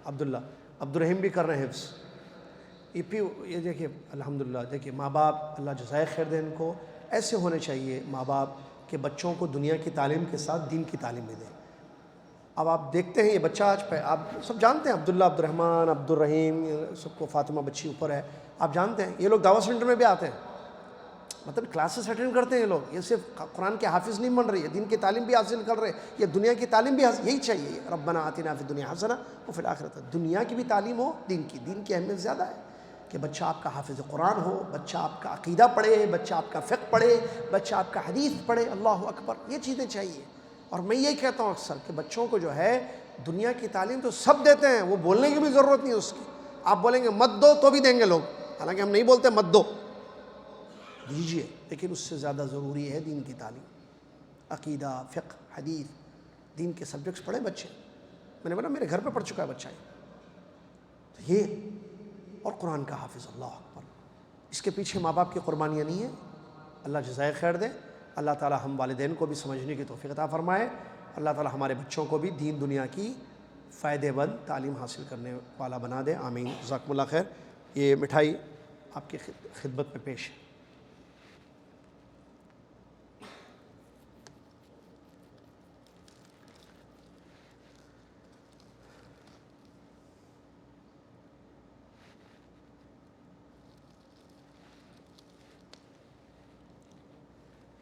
عبداللہ، عبد الرحیم بھی کر رہے ہیں حفظ. یہ دیکھیے الحمدللہ. دیکھیے ماں باپ اللہ جزائے خیر دے ان کو. ایسے ہونے چاہیے ماں باپ کہ بچوں کو دنیا کی تعلیم کے ساتھ دین کی تعلیم بھی دیں. اب آپ دیکھتے ہیں یہ بچہ آج پہ آپ سب جانتے ہیں، عبداللہ، عبد الرحمن، عبد الرحیم، سب کو فاطمہ بچی اوپر ہے، آپ جانتے ہیں. یہ لوگ دعوت سینٹر میں بھی آتے ہیں، مطلب کلاسز اٹینڈ کرتے ہیں یہ لوگ. یہ صرف قرآن کے حافظ نہیں بن رہے، یہ دین کی تعلیم بھی حاصل کر رہے، یہ دنیا کی تعلیم بھی یہی چاہیے. ربنا آتنا فی الدنیا حسنہ وفی الآخرۃ. دنیا کی بھی تعلیم ہو، دین کی اہمیت زیادہ ہے کہ بچہ آپ کا حافظ قرآن ہو، بچہ آپ کا عقیدہ پڑھے، بچہ آپ کا فقہ پڑھے، بچہ آپ کا حدیث پڑھے. اللہ اکبر، یہ چیزیں چاہیے. اور میں یہی کہتا ہوں اکثر کہ بچوں کو جو ہے دنیا کی تعلیم تو سب دیتے ہیں، وہ بولنے کی بھی ضرورت نہیں اس کی. آپ بولیں گے مت دو تو بھی دیں گے لوگ، حالانکہ ہم نہیں بولتے مت دو، دیجیے. لیکن اس سے زیادہ ضروری ہے دین کی تعلیم، عقیدہ، فقہ، حدیث، دین کے سبجیکٹس پڑھیں بچے. میں نے بولا میرے گھر پہ پڑھ چکا ہے بچہ یہ. اور قرآن کا حافظ. اللہ اکبر. اس کے پیچھے ماں باپ کی قربانیاں نہیں ہیں. اللہ جزائے خیر دے. اللہ تعالی ہم والدین کو بھی سمجھنے کی توفیق عطا فرمائے. اللہ تعالی ہمارے بچوں کو بھی دین دنیا کی فائدے مند تعلیم حاصل کرنے والا بنا دے. آمین. جزاکم اللہ خیر. یہ مٹھائی آپ کی خدمت میں پیش ہے.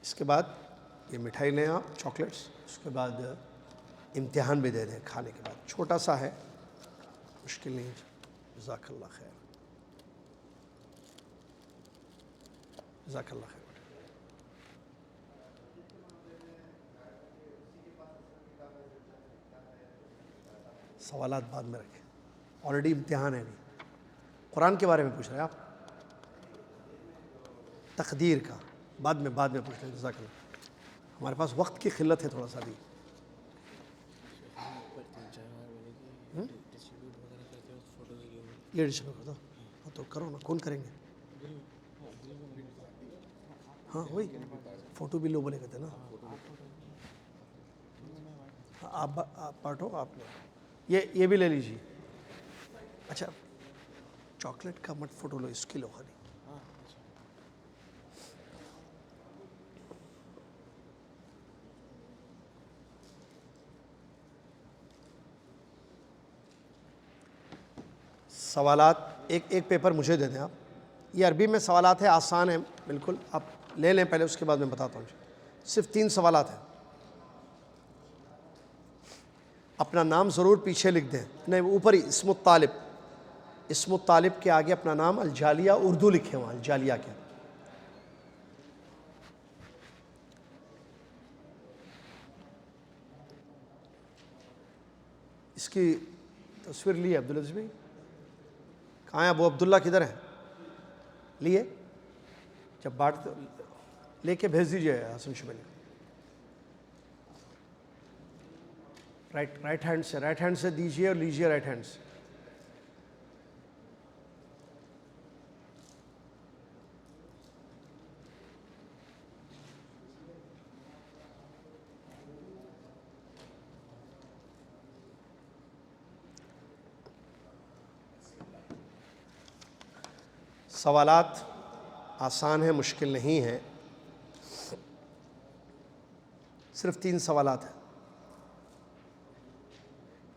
اس کے بعد یہ مٹھائی لیں آپ، چاکلیٹس. اس کے بعد امتحان بھی دے دیں کھانے کے بعد. چھوٹا سا ہے، مشکل نہیں. جزاک اللہ خیر. جزاک اللہ خیر. سوالات بعد میں رکھیں، آلریڈی امتحان ہے. نہیں، قرآن کے بارے میں پوچھ رہے ہیں آپ، تقدیر کا بعد میں پوچھ لیں. جزاک اللہ. ہمارے پاس وقت کی قلت ہے تھوڑا سا بھی. یہ ڈسٹریبیوٹ کر دو تو کرو نا. کون کریں گے؟ ہاں وہی فوٹو بھی لو بولے کہتے نا. آپ بانٹو. آپ یہ بھی لے لیجیے. اچھا چاکلیٹ کا مت فوٹو لو، اس کی لو خالی. سوالات ایک پیپر مجھے دے دیں آپ. یہ عربی میں سوالات ہے، آسان ہیں بالکل. آپ لے لیں پہلے، اس کے بعد میں بتاتا ہوں. صرف 3 سوالات ہیں. اپنا نام ضرور پیچھے لکھ دیں. نہیں، اوپر ہی اسم الطالب، اسم الطالب کے آگے اپنا نام الجالیہ اردو لکھیں وہاں الجالیہ کے. اس کی تصویر لی ہے عبدالعزیز بھائی؟ کہاں ہے ابو عبداللہ؟ کدھر ہیں؟ لیے جب بانٹ لے کے بھیج دیجیے حسن شبیلی. رائٹ ہینڈ سے دیجیے اور لیجیے رائٹ ہینڈ سے. سوالات آسان ہیں، مشکل نہیں ہیں. صرف 3 سوالات ہیں.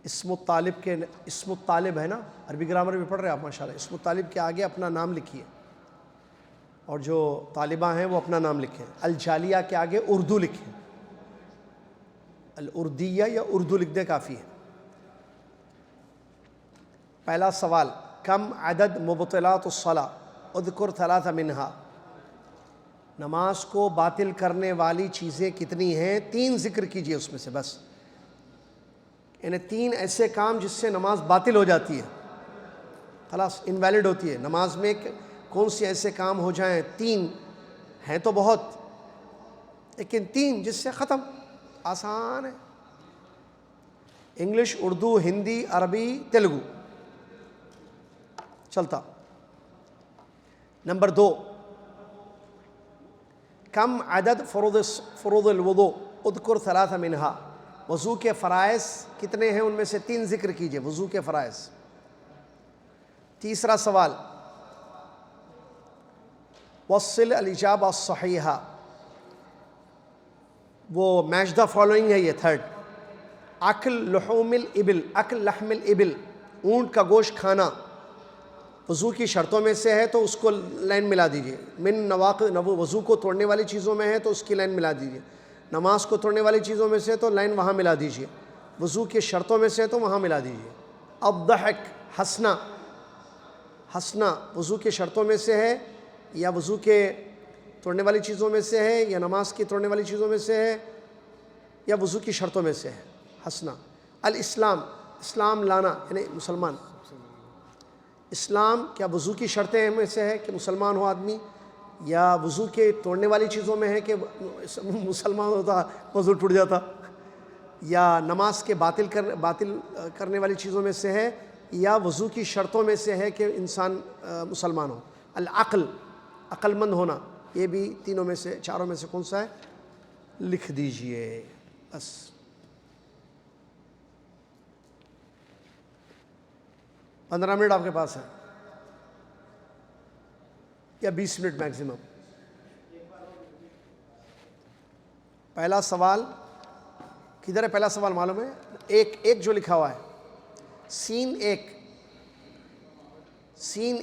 اسم الطالب ہے نا، عربی گرامر بھی پڑھ رہے ہیں آپ ماشاءاللہ. اسم الطالب کے آگے اپنا نام لکھیے، اور جو طالبہ ہیں وہ اپنا نام لکھیں. الجالیہ کے آگے اردو لکھیں. الاردیہ یا اردو لکھ دیں، کافی ہے. پہلا سوال، کم عدد مبطلات الصلاۃ اذکر 3 منہا. نماز کو باطل کرنے والی چیزیں کتنی ہیں؟ 3 ذکر کیجئے اس میں سے بس، یعنی 3 ایسے کام جس سے نماز باطل ہو جاتی ہے، خلاص انویلڈ ہوتی ہے نماز میں۔ کون سے ایسے کام ہو جائیں؟ 3 ہیں تو بہت، لیکن 3 جس سے ختم، آسان ہے۔ انگلش، اردو، ہندی، عربی، تیلگو، چلتا۔ نمبر 2، کم عدد فروض الوضوء اذکر 3 منہا، وضو کے فرائض کتنے ہیں؟ ان میں سے 3 ذکر کیجئے، وضو کے فرائض۔ تیسرا سوال، وصل الاجابہ الصحیحہ، وہ میچ دا فالوئنگ ہے یہ 3rd۔ اکل لحوم الابل، اکل لحم الابل، اونٹ کا گوشت کھانا وضو کی شرطوں میں سے ہے تو اس کو لائن ملا دیجئے۔ من نواقض، وضو کو توڑنے والی چیزوں میں ہے تو اس کی لائن ملا دیجئے۔ نماز کو توڑنے والی چیزوں میں سے تو لائن وہاں ملا دیجئے۔ وضو کی شرطوں میں سے تو وہاں ملا دیجئے۔ الضحک، ہنسنا، ہنسنا وضو کی شرطوں میں سے ہے یا وضو کے توڑنے والی چیزوں میں سے ہے یا نماز کی توڑنے والی چیزوں میں سے ہے یا وضو کی شرطوں میں سے ہے ہنسنا۔ الاسلام، اسلام لانا یعنی مسلمان۔ اسلام کیا وضو کی شرطیں میں سے ہے کہ مسلمان ہو آدمی، یا وضو کے توڑنے والی چیزوں میں ہے کہ مسلمان ہوتا وضو ٹوٹ جاتا، یا نماز کے باطل کرنے والی چیزوں میں سے ہے، یا وضو کی شرطوں میں سے ہے کہ انسان مسلمان ہو۔ العقل، عقل مند ہونا، یہ بھی تینوں میں سے، چاروں میں سے کون سا ہے؟ لکھ دیجئے بس۔ 15 منٹ آپ کے پاس ہے یا 20 منٹ میکسیمم۔ پہلا سوال کدھر ہے؟ پہلا سوال معلوم ہے؟ ایک جو لکھا ہوا ہے، سین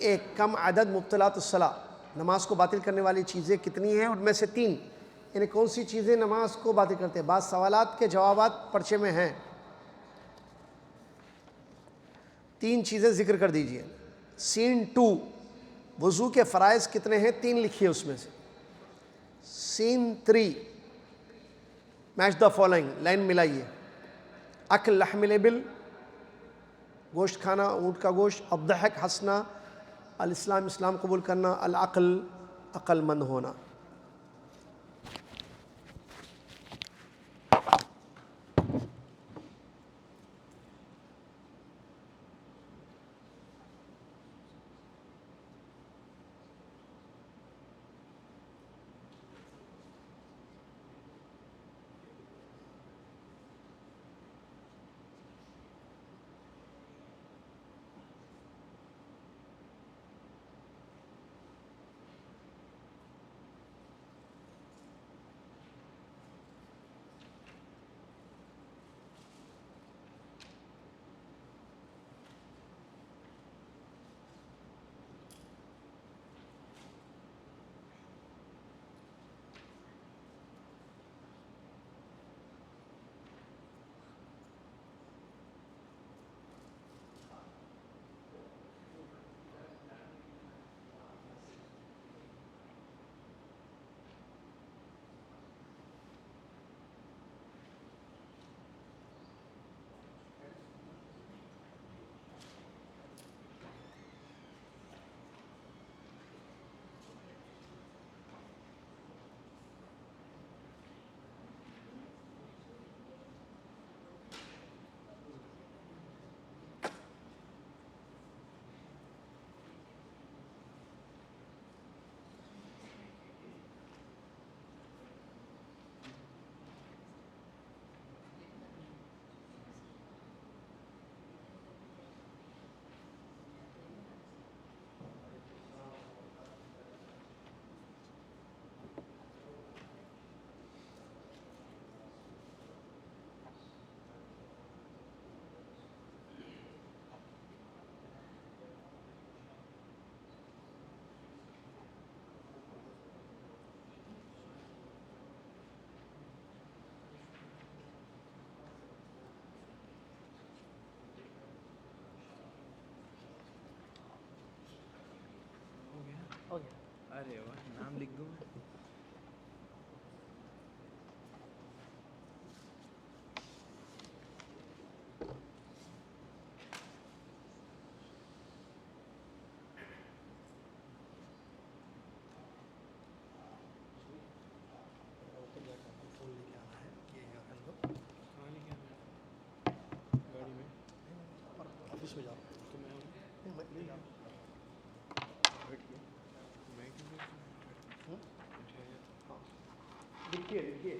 ایک، کم عدد مبطلات الصلاۃ، نماز کو باطل کرنے والی چیزیں کتنی ہیں؟ ان میں سے 3، یعنی کون سی چیزیں نماز کو باطل کرتے ہیں؟ بعض سوالات کے جوابات پرچے میں ہیں، 3 چیزیں ذکر کر دیجئے۔ سین 2، وضو کے فرائض کتنے ہیں؟ 3 لکھیے اس میں سے۔ سین 3، میچ دا فالوئنگ، لائن ملائیے۔ اکل لحم الابل، گوشت کھانا، اونٹ کا گوشت۔ الضحک، ہنسنا۔ الاسلام، اسلام قبول کرنا۔ العقل، عقل مند ہونا۔ ارے واہ، نام لکھ دوں میں؟ لکھیے لکھیے.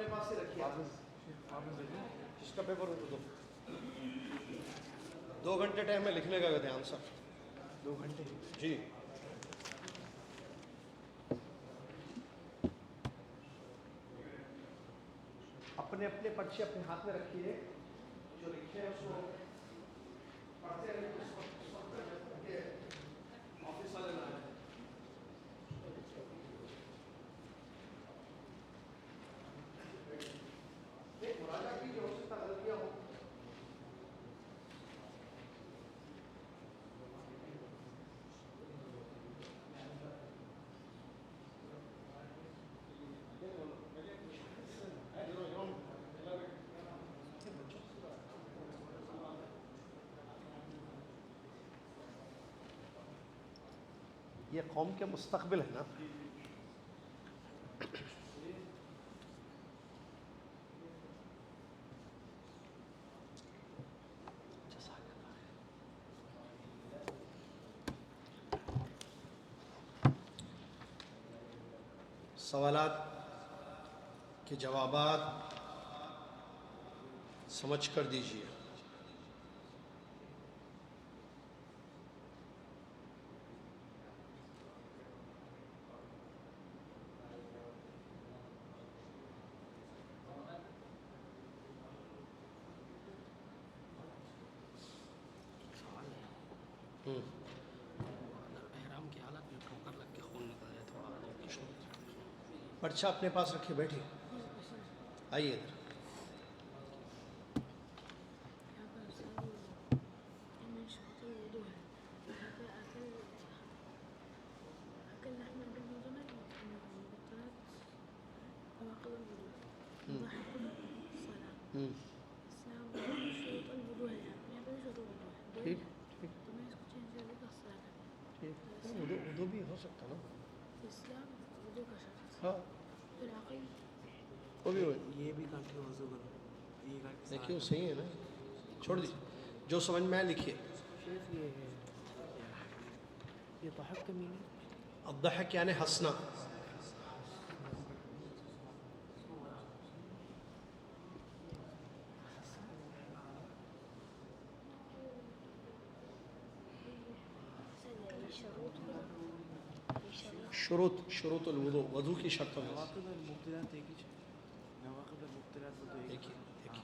اپنے پاس ہی رکھیے. جس کا پیپر ہو تو 2 گھنٹے ٹائم میں لکھنے کا دھیان سر. 2 گھنٹے جی. اپنے اپنے پرچے اپنے ہاتھ میں رکھیے. جو لکھے ہیں اس کو پڑھتے رہیے. آفس والے نہ آئے. مراجعہ کیجیے، ہو سکتا ہے غلطیاں ہوں. یہ قوم کے مستقبل ہے نا. سوالات کے جوابات سمجھ کر دیجیے. احرام کی حالت میں ٹھوکر لگ کے خون نکل جائے تو پرچہ اپنے پاس رکھے بیٹھیے. آئیے ادھر. ٹھیک ٹھیک ٹھیک. اردو بھی ہو سکتا نا. ہاں وہ بھی ہو. یہ بھی کر کے وضو کرو. یہ کر کے دیکھیے وہ صحیح ہے نا. چھوڑ دیجیے جو سمجھ میں آئے لکھیے. شیخ یہ ضحک کا میننگ الضحک یعنی ہنسنا. شروط الوضو، وضو کی شرطوں میں. نواقض المبطلات ایک ہی چیز. نواقض المبطلات وہ تو ایک دیکھیے دیکھیے.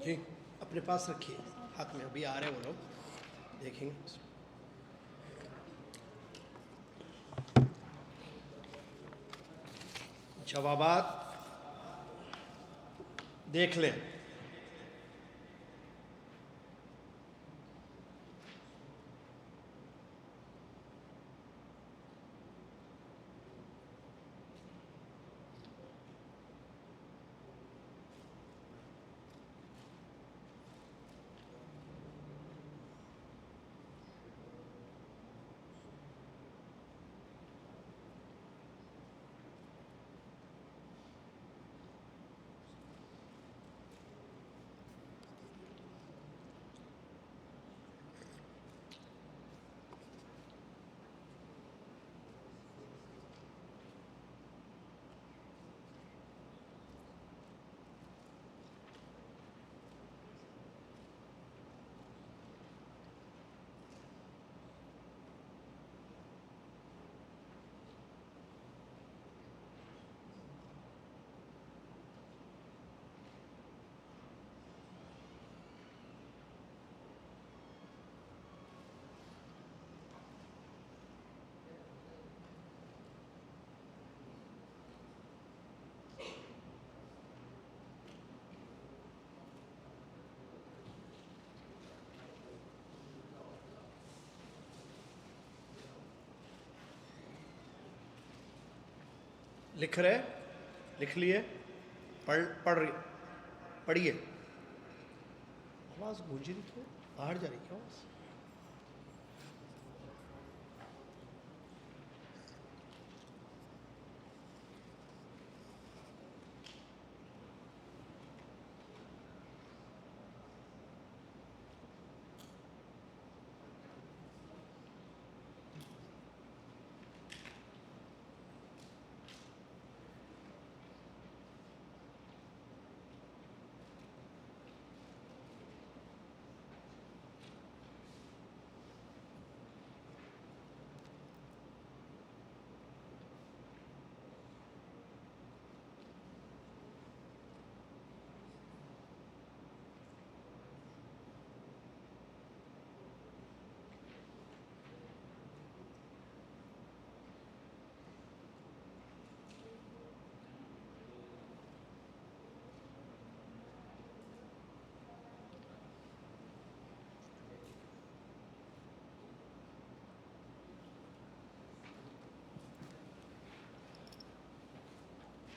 جی اپنے پاس رکھیے ہاتھ میں. ابھی آ رہے ہیں وہ لوگ دیکھیں گے. جوابات دیکھ لیں. لکھ رہے؟ لکھ لیے؟ پڑھ رہی؟ پڑھیے. آواز گونج رہی کیوں؟ باہر جا رہی کیوں آواز؟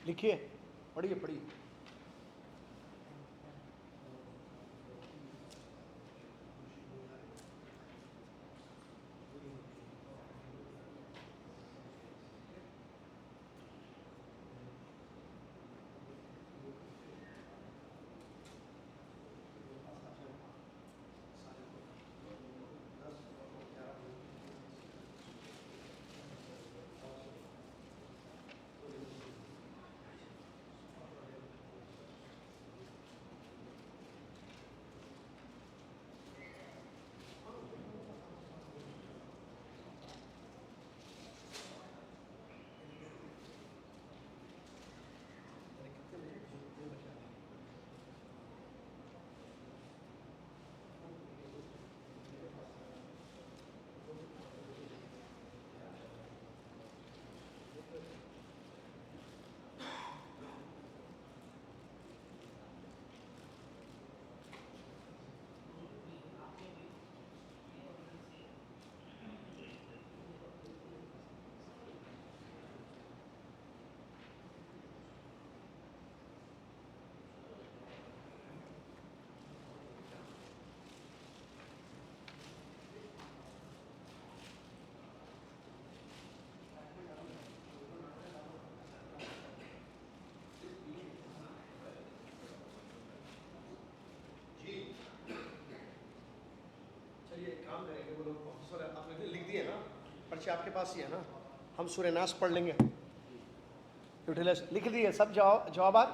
لکھیے، پڑھیے پڑھیے. لکھ دیے نا پرچے آپ کے پاس ہی ہے نا. ہم سورہ ناس پڑھ لیں گے. لکھ دیے سب جوابات.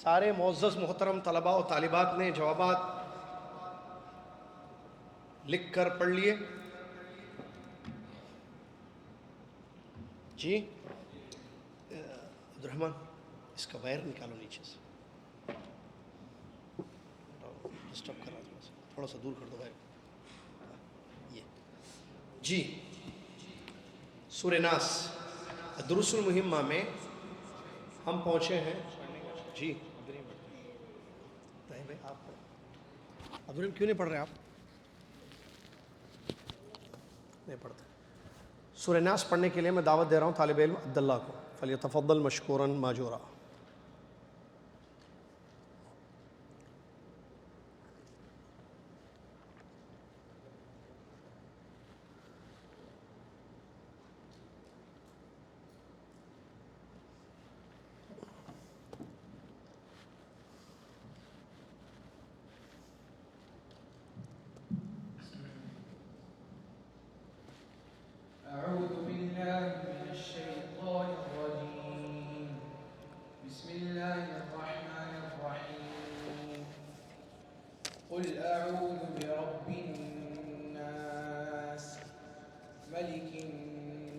سارے معزز محترم طلباء و طالبات نے جوابات لکھ کر پڑھ لیے؟ جی عبدالرحمن اس کا وائر نکالو نیچے سے. ڈسٹرب کر رہا تھوڑا سا دور کر دو وائر. یہ جی سورہ ناس دروس المہمہ میں ہم پہنچے ہیں. جی بھائی آپ عبدالرحیم کیوں نہیں پڑھ رہے؟ آپ نہیں پڑھتے. سورہ ناس پڑھنے کے لیے میں دعوت دے رہا ہوں طالب علم عبداللہ کو. فلیتفضل مشکورا ماجورا. أعوذ بالله من الشيطان الرجيم. بسم الله الرحمن الرحيم. قل أعوذ برب الناس ملك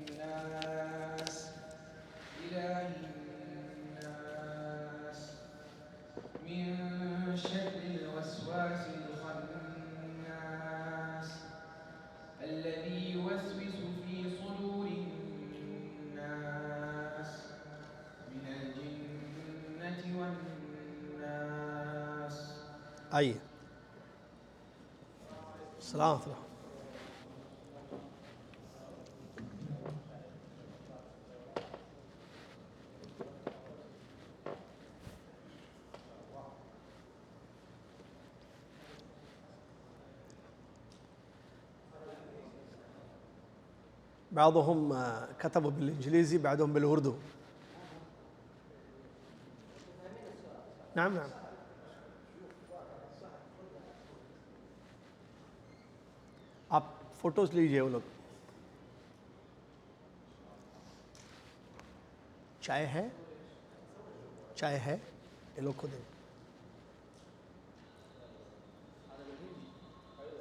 الناس إله الناس من شر الوسواس الخناس الذي يوسوس في صدور الناس من الجنة والناس. آئیے. السلام علیکم. بعضهم كتبوا بالإنجليزي بعضهم بالأردو. نعم نعم. آپ فوٹوز لیجئے وہ لوگ. چائے ہے؟ چائے ہے یہ لوگ کو دیں.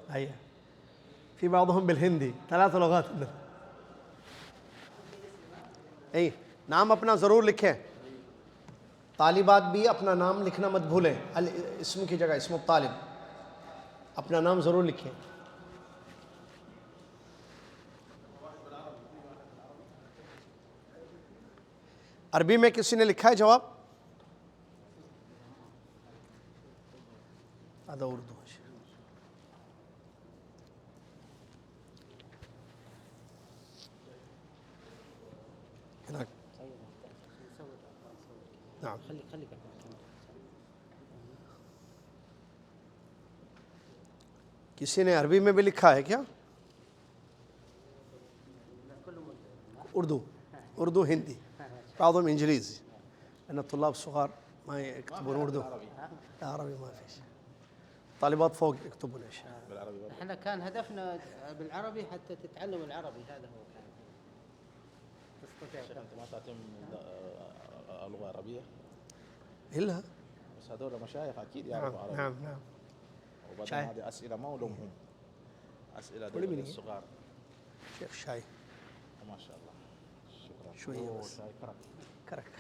آئیے. في بعضهم بالهندي 3 لغات. اے نام اپنا ضرور لکھیں. طالبات بھی اپنا نام لکھنا مت بھولیں. اسم کی جگہ اسم الطالب اپنا نام ضرور لکھیں. عربی میں کسی نے لکھا ہے جواب؟ آدھا اردو. نعم. کسی نے عربی میں بھی لکھا ہے کیا؟ اردو هندي بعضهم انجليزي لان الطلاب الصغار ما يكتبون اردو. عربي ما فيش. طالبات فوق يكتبون ايش؟ بالعربي. احنا كان هدفنا بالعربي حتى تتعلم العربي، هذا هو كان تستطيع. شيخ انت ما تعطيهم اللغه العربيه؟ الا بس هذول مشايخ اكيد يعرفوا عربي. نعم نعم. وبعدين هذه اسئله ما ولومهم، اسئله للصغار. شيخ شاي ما شاء الله. شكرا. شويه بس. شاي كرك.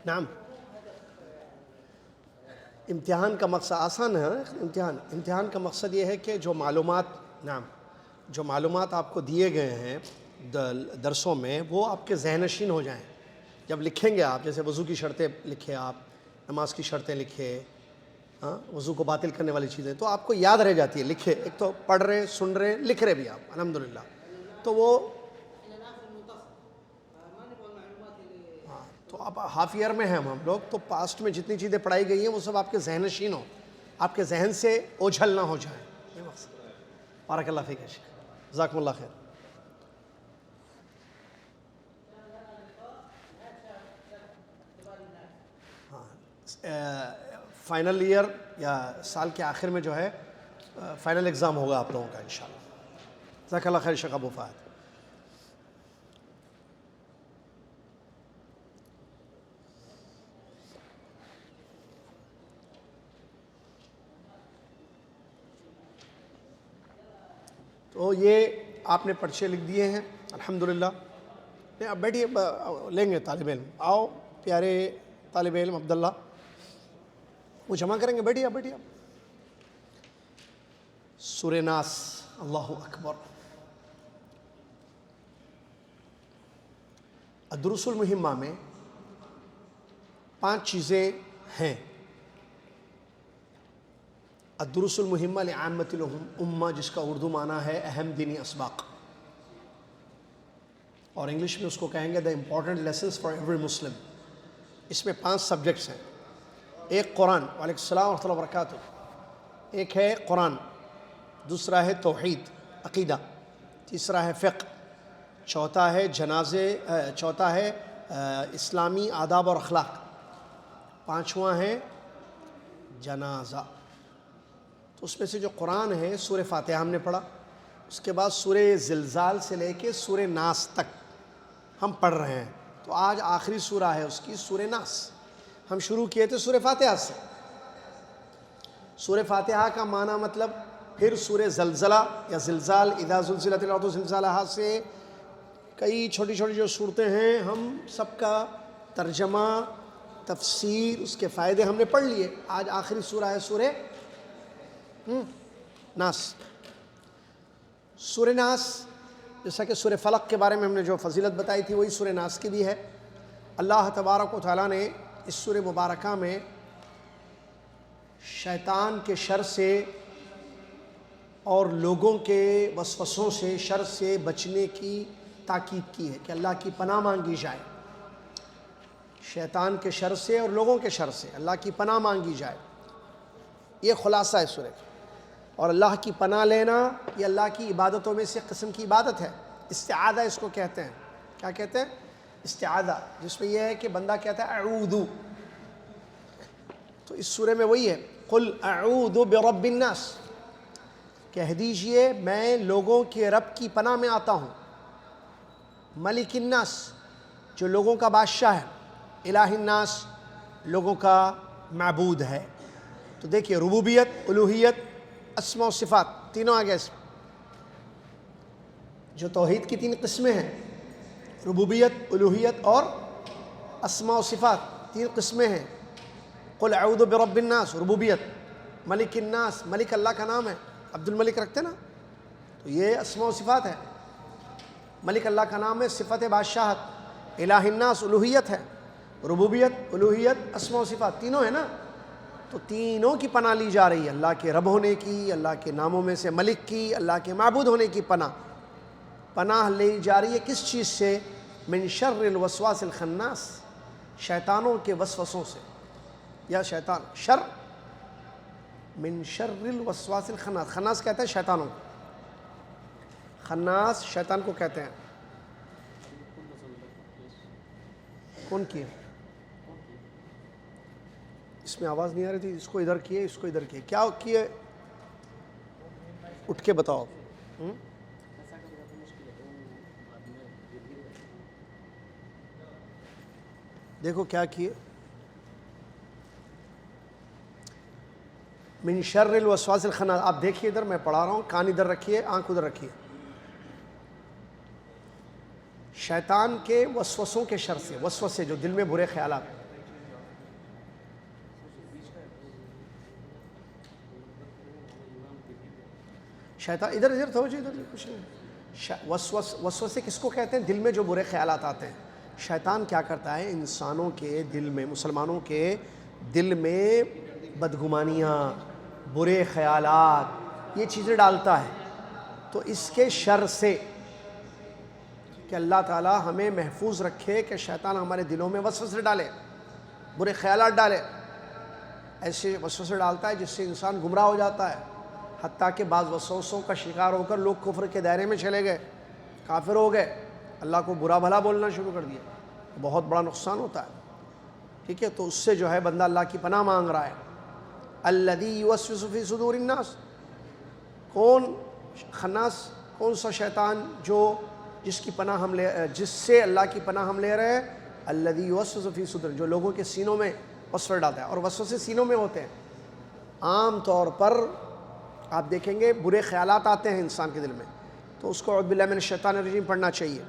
نعم. امتحان کا مقصد آسان ہے. امتحان کا مقصد یہ ہے کہ جو معلومات آپ کو دیے گئے ہیں درسوں میں وہ آپ کے ذہن نشین ہو جائیں. جب لکھیں گے آپ، جیسے وضو کی شرطیں لکھے، آپ نماز کی شرطیں لکھے، وضو کو باطل کرنے والی چیزیں، تو آپ کو یاد رہ جاتی ہے. لکھے، ایک تو پڑھ رہے، سن رہے، لکھ رہے بھی آپ الحمدللہ. تو وہ تو اب ہاف ایئر میں ہیں ہم لوگ، تو پاسٹ میں جتنی چیزیں پڑھائی گئی ہیں وہ سب آپ کے ذہن نشین ہو، آپ کے ذہن سے اوجھل نہ ہو جائیں. یہ مقصد. بارک اللہ فیک. جزاکم اللہ خیر. فائنل ایئر یا سال کے آخر میں جو ہے فائنل ایگزام ہوگا آپ لوگوں کا انشاءاللہ. جزاک اللہ خیر شیخ ابو فہد. تو یہ آپ نے پرچے لکھ دیے ہیں الحمدللہ. اب بیٹھیے، لیں گے طالب علم. آؤ پیارے طالب علم عبداللہ، وہ جمع کریں گے. بیٹھیے بیٹھیے. سورہ ناس. اللہ اکبر. الدروس المہمہ میں 5 چیزیں ہیں. الدروس المہمہ لعامۃ الامہ، جس کا اردو معنی ہے اہم دینی اسباق، اور انگلش میں اس کو کہیں گے the important lessons for every Muslim. اس میں 5 سبجیکٹس ہیں. ایک قرآن، وعلیکم السلام ورحمۃ اللہ وبرکاتہ. ایک ہے قرآن، دوسرا ہے توحید عقیدہ، تیسرا ہے فقہ، چوتھا ہے اسلامی آداب اور اخلاق، 5واں ہے جنازہ. تو اس میں سے جو قرآن ہے سورہ فاتحہ ہم نے پڑھا، اس کے بعد سورہ زلزال سے لے کے سورہ ناس تک ہم پڑھ رہے ہیں. تو آج آخری سورہ ہے اس کی سورہ ناس. ہم شروع کیے تھے سورہ فاتحہ سے. سورہ فاتحہ کا معنی مطلب، پھر سورہ زلزلہ یا زلزال، اذا زلزلت الارض زلزالہا سے کئی چھوٹی چھوٹی جو صورتیں ہیں، ہم سب کا ترجمہ، تفسیر، اس کے فائدے ہم نے پڑھ لیے. آج آخری سورہ ہے سورہ ناس. سورہ ناس جیسا کہ سورہ فلق کے بارے میں ہم نے جو فضیلت بتائی تھی وہی سورہ ناس کی بھی ہے. اللہ تبارک و تعالیٰ نے اس سورہ مبارکہ میں شیطان کے شر سے اور لوگوں کے وسوسوں سے، شر سے بچنے کی تاکید کی ہے کہ اللہ کی پناہ مانگی جائے۔ شیطان کے شر سے اور لوگوں کے شر سے اللہ کی پناہ مانگی جائے، یہ خلاصہ ہے سورہ کا۔ اور اللہ کی پناہ لینا یہ اللہ کی عبادتوں میں سے قسم کی عبادت ہے، استعاذہ اس کو کہتے ہیں۔ کیا کہتے ہیں؟ استعاذہ، جس میں یہ ہے کہ بندہ کہتا ہے اعوذ، تو اس سورہ میں وہی ہے، قل اعوذ برب الناس، کہہ دیجئے میں لوگوں کے رب کی پناہ میں آتا ہوں، ملک الناس جو لوگوں کا بادشاہ ہے، الہ الناس لوگوں کا معبود ہے۔ تو دیکھیے ربوبیت، الوہیت، اسماء و صفات تینوں آگے اس جو توحید کی تین قسمیں ہیں، ربوبیت، الوہیت اور اسماء و صفات، تین قسمیں ہیں۔ قل اعوذ برب الناس ربوبیت، ملک الناس ملک اللہ کا نام ہے، عبد الملک رکھتے نا، تو یہ اسماء و صفات ہے، ملک اللہ کا نام ہے، صفت بادشاہت، الہ الناس الوہیت ہے، ربوبیت، الوہیت، اسماء و صفات تینوں ہیں نا، تو تینوں کی پناہ لی جا رہی ہے، اللہ کے رب ہونے کی، اللہ کے ناموں میں سے ملک کی، اللہ کے معبود ہونے کی پناہ لی جا رہی ہے۔ کس چیز سے؟ من شر الوسواس الخناس، شیطانوں کے وسوسوں سے، یا شیطان شر، من شر الوسواس الخناس، خناس کہتے ہیں شیطانوں کو، خناس شیطان کو کہتے ہیں۔ کون کی؟ اس میں آواز نہیں آ رہی تھی، اس کو ادھر کیے، اس کو ادھر کیے، کیا کیے؟ اٹھ کے بتاؤ۔ دیکھو کیا کیے، من شر الوسواس الخناس، آپ دیکھیے ادھر، میں پڑھا رہا ہوں، کان ادھر رکھیے، آنکھ ادھر رکھیے۔ شیطان کے وسوسوں کے شر سے، وسوسے جو دل میں برے خیالات، شیطان ادھر توجہ، ادھر کچھ نہیں۔ وسوسے کس کو کہتے ہیں؟ دل میں جو برے خیالات آتے ہیں۔ شیطان کیا کرتا ہے؟ انسانوں کے دل میں، مسلمانوں کے دل میں بدگمانیاں، برے خیالات، یہ چیزیں ڈالتا ہے۔ تو اس کے شر سے کہ اللہ تعالیٰ ہمیں محفوظ رکھے کہ شیطان ہمارے دلوں میں وسوسے ڈالے، برے خیالات ڈالے، ایسے وسوسے ڈالتا ہے جس سے انسان گمراہ ہو جاتا ہے، حتیٰ کہ بعض وسوسوں کا شکار ہو کر لوگ کفر کے دائرے میں چلے گئے، کافر ہو گئے، اللہ کو برا بھلا بولنا شروع کر دیا، بہت بڑا نقصان ہوتا ہے۔ ٹھیک ہے، تو اس سے جو ہے بندہ اللہ کی پناہ مانگ رہا ہے۔ الذی یوسوس فی صدور الناس، کون خناس، کون سا شیطان جو جس سے اللہ کی پناہ ہم لے رہے ہیں؟ الذی یوسوس فی صدور، جو لوگوں کے سینوں میں وسوسے ڈالتا ہے، اور وسوسے سینوں میں ہوتے ہیں۔ عام طور پر آپ دیکھیں گے برے خیالات آتے ہیں انسان کے دل میں، تو اس کو اعوذ باللہ من الشیطان الرجیم پڑھنا چاہیے۔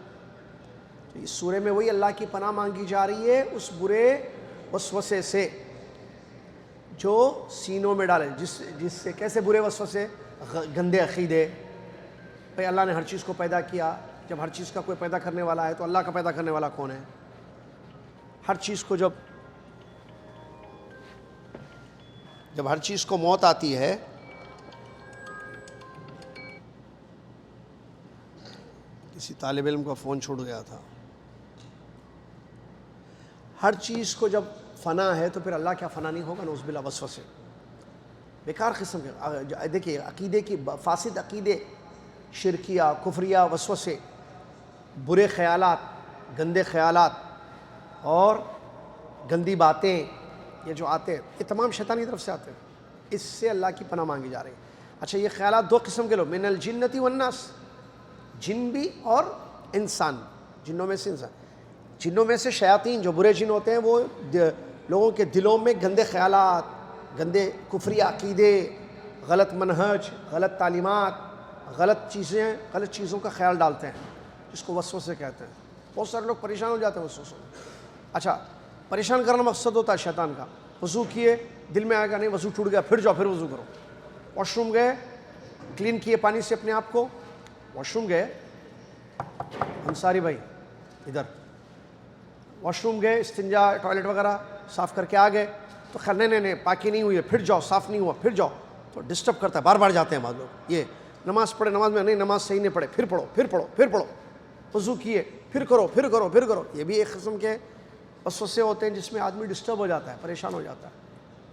تو اس سورہ میں وہی اللہ کی پناہ مانگی جا رہی ہے اس برے وسوسے سے جو سینوں میں ڈالے، جس سے کیسے برے وسوسے؟ گندے عقیدے، بھئی اللہ نے ہر چیز کو پیدا کیا، جب ہر چیز کا کوئی پیدا کرنے والا ہے تو اللہ کا پیدا کرنے والا کون ہے؟ ہر چیز کو جب ہر چیز کو موت آتی ہے، کسی طالب علم کا فون چھوٹ گیا تھا، ہر چیز کو جب فنا ہے تو پھر اللہ کیا فنا نہیں ہوگا؟ نعوذ باللہ، وسوسے بیکار قسم کے۔ دیکھیے عقیدے کی فاسد عقیدے، شرکیہ، کفریہ وسوسے، برے خیالات، گندے خیالات اور گندی باتیں، یہ جو آتے ہیں یہ تمام شیطانی طرف سے آتے ہیں، اس سے اللہ کی پناہ مانگی جا رہی ہے۔ اچھا، یہ خیالات دو قسم کے لوگ، من الجنۃ والناس، جن بھی اور انسان، جنوں میں سے انسان، جنوں میں سے شیاطین جو برے جن ہوتے ہیں وہ لوگوں کے دلوں میں گندے خیالات، گندے کفری عقیدے، غلط منہج، غلط تعلیمات، غلط چیزوں کا خیال ڈالتے ہیں، جس کو وسوسے کہتے ہیں۔ بہت سارے لوگ پریشان ہو جاتے ہیں وسوسوں میں۔ اچھا، پریشان کرنا مقصد ہوتا ہے شیطان کا، وضو کیے، دل میں آئے گا نہیں وضو ٹوٹ گیا، پھر جاؤ، پھر وضو کرو، واش روم گئے، کلین کیے پانی سے اپنے آپ کو، واش روم گئے، انصاری بھائی ادھر، واش روم گئے، استنجا ٹوائلٹ وغیرہ صاف کر کے آ گئے، تو خیر نہیں پاکی نہیں ہوئی ہے، پھر جاؤ، صاف نہیں ہوا، پھر جاؤ، تو ڈسٹرب کرتا ہے، بار بار جاتے ہیں بعض لوگ. یہ نماز پڑھے، نماز میں نہیں، نماز صحیح نہیں پڑھے، پھر پڑھو، پھر پڑھو، پھر پڑھو، وضو کیے پھر کرو، پھر کرو، پھر کرو. یہ بھی ایک قسم کے وسوسے ہوتے ہیں جس میں آدمی ڈسٹرب ہو جاتا ہے، پریشان ہو جاتا ہے.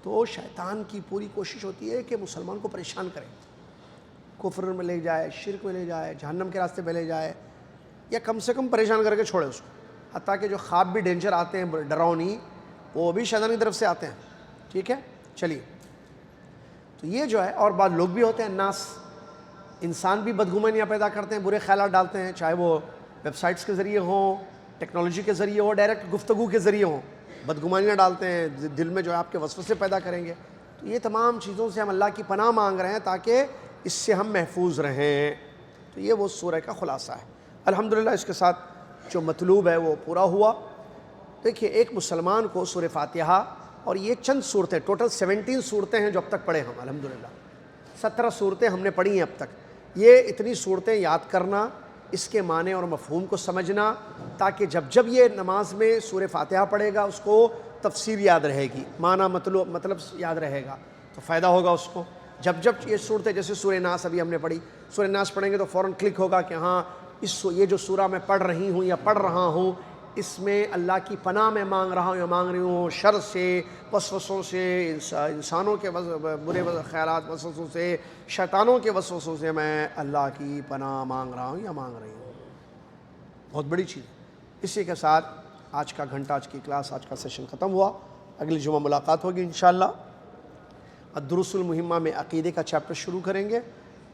تو شیطان کی پوری کوشش ہوتی ہے کہ مسلمان کو پریشان کرے، کفر میں لے جائے، شرک میں لے جائے، جہنم کے راستے پہ لے جائے، یا کم سے کم پریشان کر کے چھوڑے اس کو. حتیٰ کہ جو خواب بھی ڈینجر آتے ہیں ڈراؤنی، وہ بھی شیطان کی طرف سے آتے ہیں. ٹھیک ہے، چلیے. تو یہ جو ہے، اور بعض لوگ بھی ہوتے ہیں ناس، انسان بھی بدگمانیاں پیدا کرتے ہیں، برے خیالات ڈالتے ہیں، چاہے وہ ویب سائٹس کے ذریعے ہوں، ٹیکنالوجی کے ذریعے ہو، ڈائریکٹ گفتگو کے ذریعے ہوں، بدگمانیاں ڈالتے ہیں، دل میں جو ہے آپ کے وسوسے پیدا کریں گے. تو یہ تمام چیزوں سے ہم اللہ کی پناہ مانگ رہے ہیں تاکہ اس سے ہم محفوظ رہیں. تو یہ وہ سورہ کا خلاصہ ہے. الحمدللہ اس کے ساتھ جو مطلوب ہے وہ پورا ہوا. دیکھیے، ایک مسلمان کو سورہ فاتحہ اور یہ چند صورتیں، ٹوٹل 17 صورتیں ہیں جو اب تک پڑھے ہم، الحمدللہ 17 صورتیں ہم نے پڑھی ہیں اب تک. یہ اتنی صورتیں یاد کرنا، اس کے معنی اور مفہوم کو سمجھنا، تاکہ جب جب یہ نماز میں سورہ فاتحہ پڑھے گا اس کو تفسیر یاد رہے گی، معنی مطلب یاد رہے گا، تو فائدہ ہوگا اس کو. جب جب یہ صورتیں، جیسے سورہ ناس ابھی ہم نے پڑھی، سورہ ناس پڑھیں گے تو فوراً کلک ہوگا کہ ہاں یہ جو سورہ میں پڑھ رہی ہوں یا پڑھ رہا ہوں، اس میں اللہ کی پناہ میں مانگ رہا ہوں یا مانگ رہی ہوں شر سے، وسوسوں سے، انسانوں کے برے خیالات، وسوسوں سے، شیطانوں کے وسوسوں سے میں اللہ کی پناہ مانگ رہا ہوں یا مانگ رہی ہوں. بہت بڑی چیز. اسی کے ساتھ آج کا گھنٹہ، آج کی کلاس، آج کا سیشن ختم ہوا. اگلی جمعہ ملاقات ہوگی انشاءاللہ. الدروس المہمہ میں عقیدے کا چیپٹر شروع کریں گے،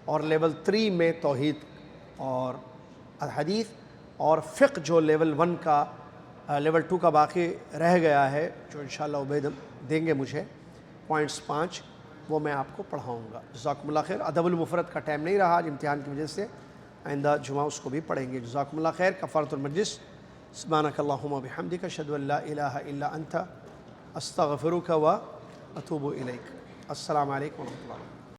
اور لیول 3 میں توحید اور الحدیث، اور فقہ جو لیول 1 کا، لیول 2 کا باقی رہ گیا ہے، جو انشاءاللہ عبید دیں گے مجھے پوائنٹس 5، وہ میں آپ کو پڑھاؤں گا. جزاکم اللہ خیر. ادب المفرد کا ٹائم نہیں رہا آج امتحان کی وجہ سے، آئندہ جمعہ اس کو بھی پڑھیں گے. جزاکم اللہ خیر. کفارۃ المجلس. سبحانک اللہم و بحمدک، اشہد ان لا الہ الا انت، استغفرک و اتوب الیک. السلام علیکم و رحمۃ اللہ.